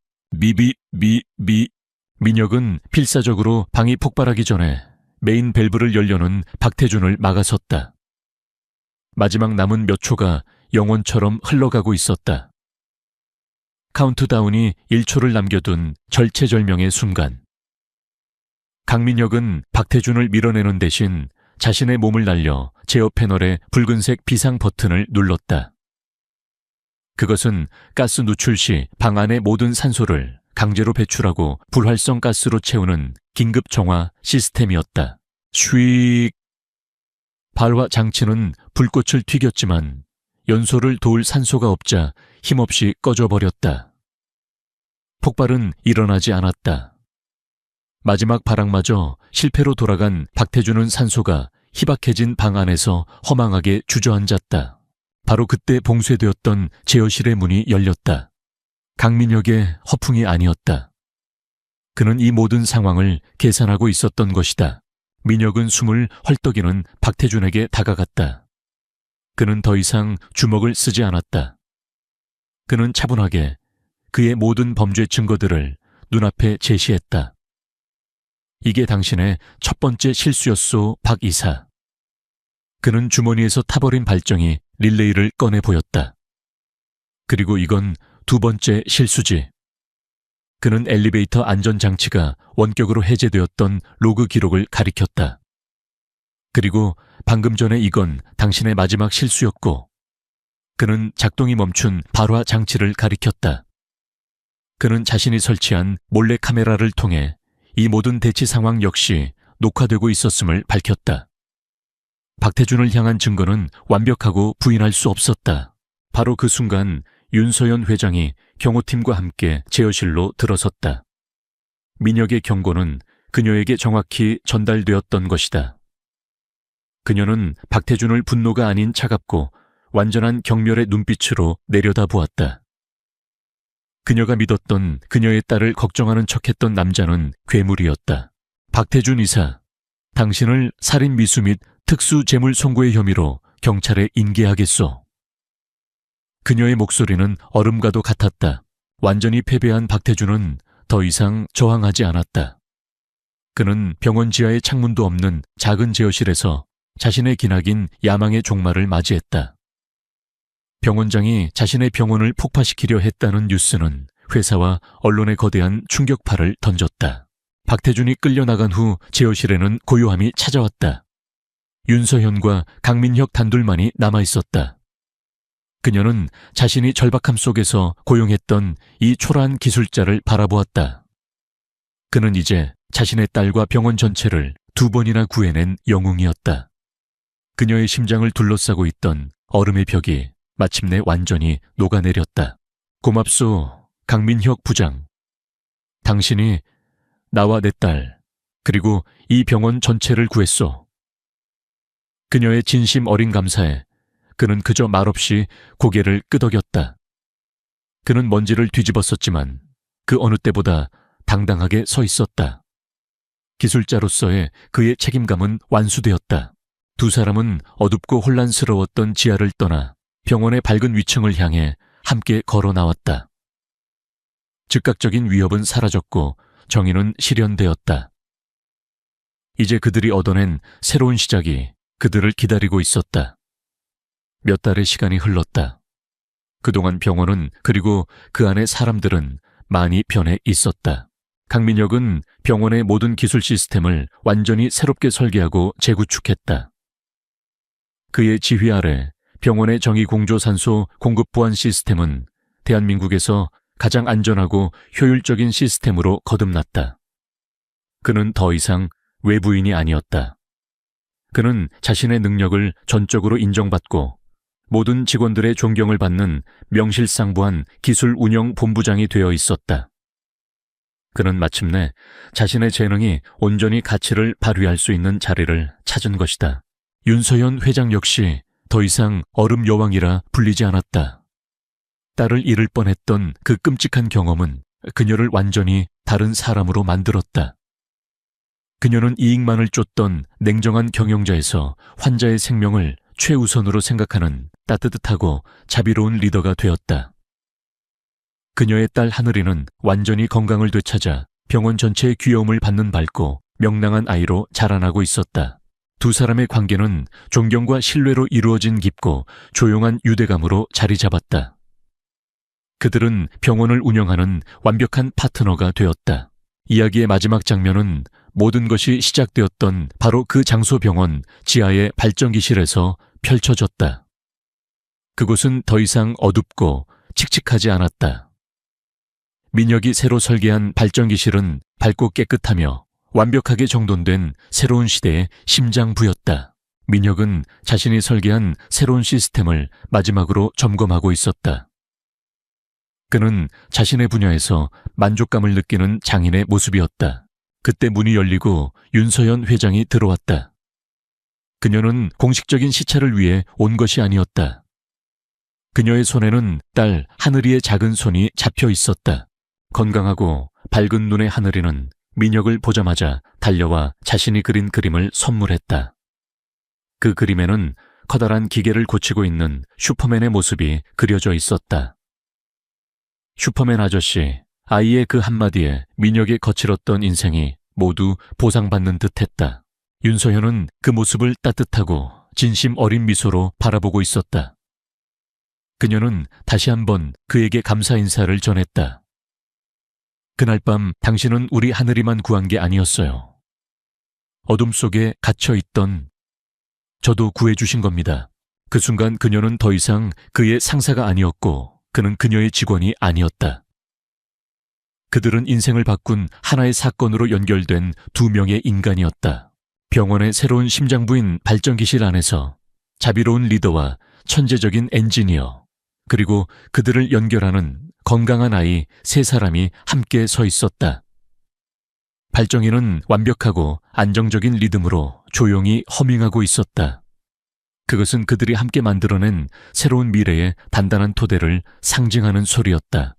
민혁은 필사적으로 방이 폭발하기 전에 메인 밸브를 열려는 박태준을 막아섰다. 마지막 남은 몇 초가 영원처럼 흘러가고 있었다. 카운트다운이 1초를 남겨둔 절체절명의 순간. 강민혁은 박태준을 밀어내는 대신 자신의 몸을 날려 제어 패널의 붉은색 비상 버튼을 눌렀다. 그것은 가스 누출 시 방 안의 모든 산소를 강제로 배출하고 불활성 가스로 채우는 긴급 정화 시스템이었다. 슈익! 발화 장치는 불꽃을 튀겼지만 연소를 도울 산소가 없자 힘없이 꺼져버렸다. 폭발은 일어나지 않았다. 마지막 발악마저 실패로 돌아간 박태준은 산소가 희박해진 방 안에서 허망하게 주저앉았다. 바로 그때 봉쇄되었던 제어실의 문이 열렸다. 강민혁의 허풍이 아니었다. 그는 이 모든 상황을 계산하고 있었던 것이다. 민혁은 숨을 헐떡이는 박태준에게 다가갔다. 그는 더 이상 주먹을 쓰지 않았다. 그는 차분하게 그의 모든 범죄 증거들을 눈앞에 제시했다. 이게 당신의 첫 번째 실수였소, 박 이사. 그는 주머니에서 타버린 발정이 릴레이를 꺼내 보였다. 그리고 이건 두 번째 실수지. 그는 엘리베이터 안전장치가 원격으로 해제되었던 로그 기록을 가리켰다. 그리고 방금 전에 이건 당신의 마지막 실수였고, 그는 작동이 멈춘 발화 장치를 가리켰다. 그는 자신이 설치한 몰래 카메라를 통해 이 모든 대치 상황 역시 녹화되고 있었음을 밝혔다. 박태준을 향한 증거는 완벽하고 부인할 수 없었다. 바로 그 순간 윤서현 회장이 경호팀과 함께 제어실로 들어섰다. 민혁의 경고는 그녀에게 정확히 전달되었던 것이다. 그녀는 박태준을 분노가 아닌 차갑고 완전한 경멸의 눈빛으로 내려다보았다. 그녀가 믿었던 그녀의 딸을 걱정하는 척했던 남자는 괴물이었다. 박태준 이사, 당신을 살인 미수 및 특수 재물 송고의 혐의로 경찰에 인계하겠소. 그녀의 목소리는 얼음과도 같았다. 완전히 패배한 박태준은 더 이상 저항하지 않았다. 그는 병원 지하에 창문도 없는 작은 제어실에서 자신의 기나긴 야망의 종말을 맞이했다. 병원장이 자신의 병원을 폭파시키려 했다는 뉴스는 회사와 언론에 거대한 충격파를 던졌다. 박태준이 끌려나간 후 제어실에는 고요함이 찾아왔다. 윤서현과 강민혁 단둘만이 남아있었다. 그녀는 자신이 절박함 속에서 고용했던 이 초라한 기술자를 바라보았다. 그는 이제 자신의 딸과 병원 전체를 2번이나 구해낸 영웅이었다. 그녀의 심장을 둘러싸고 있던 얼음의 벽이 마침내 완전히 녹아내렸다. 고맙소, 강민혁 부장. 당신이 나와 내 딸, 그리고 이 병원 전체를 구했소. 그녀의 진심 어린 감사에 그는 그저 말없이 고개를 끄덕였다. 그는 먼지를 뒤집었었지만 그 어느 때보다 당당하게 서 있었다. 기술자로서의 그의 책임감은 완수되었다. 두 사람은 어둡고 혼란스러웠던 지하를 떠나 병원의 밝은 위층을 향해 함께 걸어 나왔다. 즉각적인 위협은 사라졌고 정의는 실현되었다. 이제 그들이 얻어낸 새로운 시작이 그들을 기다리고 있었다. 몇 달의 시간이 흘렀다. 그동안 병원은 그리고 그 안의 사람들은 많이 변해 있었다. 강민혁은 병원의 모든 기술 시스템을 완전히 새롭게 설계하고 재구축했다. 그의 지휘 아래 병원의 정의공조산소 공급 보안 시스템은 대한민국에서 가장 안전하고 효율적인 시스템으로 거듭났다. 그는 더 이상 외부인이 아니었다. 그는 자신의 능력을 전적으로 인정받고 모든 직원들의 존경을 받는 명실상부한 기술 운영 본부장이 되어 있었다. 그는 마침내 자신의 재능이 온전히 가치를 발휘할 수 있는 자리를 찾은 것이다. 윤서현 회장 역시 더 이상 얼음 여왕이라 불리지 않았다. 딸을 잃을 뻔했던 그 끔찍한 경험은 그녀를 완전히 다른 사람으로 만들었다. 그녀는 이익만을 쫓던 냉정한 경영자에서 환자의 생명을 최우선으로 생각하는 따뜻하고 자비로운 리더가 되었다. 그녀의 딸 하늘이는 완전히 건강을 되찾아 병원 전체의 귀여움을 받는 밝고 명랑한 아이로 자라나고 있었다. 두 사람의 관계는 존경과 신뢰로 이루어진 깊고 조용한 유대감으로 자리 잡았다. 그들은 병원을 운영하는 완벽한 파트너가 되었다. 이야기의 마지막 장면은 모든 것이 시작되었던 바로 그 장소 병원 지하의 발전기실에서 펼쳐졌다. 그곳은 더 이상 어둡고 칙칙하지 않았다. 민혁이 새로 설계한 발전기실은 밝고 깨끗하며 완벽하게 정돈된 새로운 시대의 심장부였다. 민혁은 자신이 설계한 새로운 시스템을 마지막으로 점검하고 있었다. 그는 자신의 분야에서 만족감을 느끼는 장인의 모습이었다. 그때 문이 열리고 윤서현 회장이 들어왔다. 그녀는 공식적인 시찰을 위해 온 것이 아니었다. 그녀의 손에는 딸 하늘이의 작은 손이 잡혀 있었다. 건강하고 밝은 눈의 하늘이는 민혁을 보자마자 달려와 자신이 그린 그림을 선물했다. 그 그림에는 커다란 기계를 고치고 있는 슈퍼맨의 모습이 그려져 있었다. 슈퍼맨 아저씨, 아이의 그 한마디에 민혁이 거칠었던 인생이 모두 보상받는 듯했다. 윤서현은 그 모습을 따뜻하고 진심 어린 미소로 바라보고 있었다. 그녀는 다시 한번 그에게 감사 인사를 전했다. 그날 밤 당신은 우리 하늘이만 구한 게 아니었어요. 어둠 속에 갇혀있던 저도 구해주신 겁니다. 그 순간 그녀는 더 이상 그의 상사가 아니었고 그는 그녀의 직원이 아니었다. 그들은 인생을 바꾼 하나의 사건으로 연결된 두 명의 인간이었다. 병원의 새로운 심장부인 발전기실 안에서 자비로운 리더와 천재적인 엔지니어, 그리고 그들을 연결하는 건강한 아이 세 사람이 함께 서 있었다. 발정이는 완벽하고 안정적인 리듬으로 조용히 허밍하고 있었다. 그것은 그들이 함께 만들어낸 새로운 미래의 단단한 토대를 상징하는 소리였다.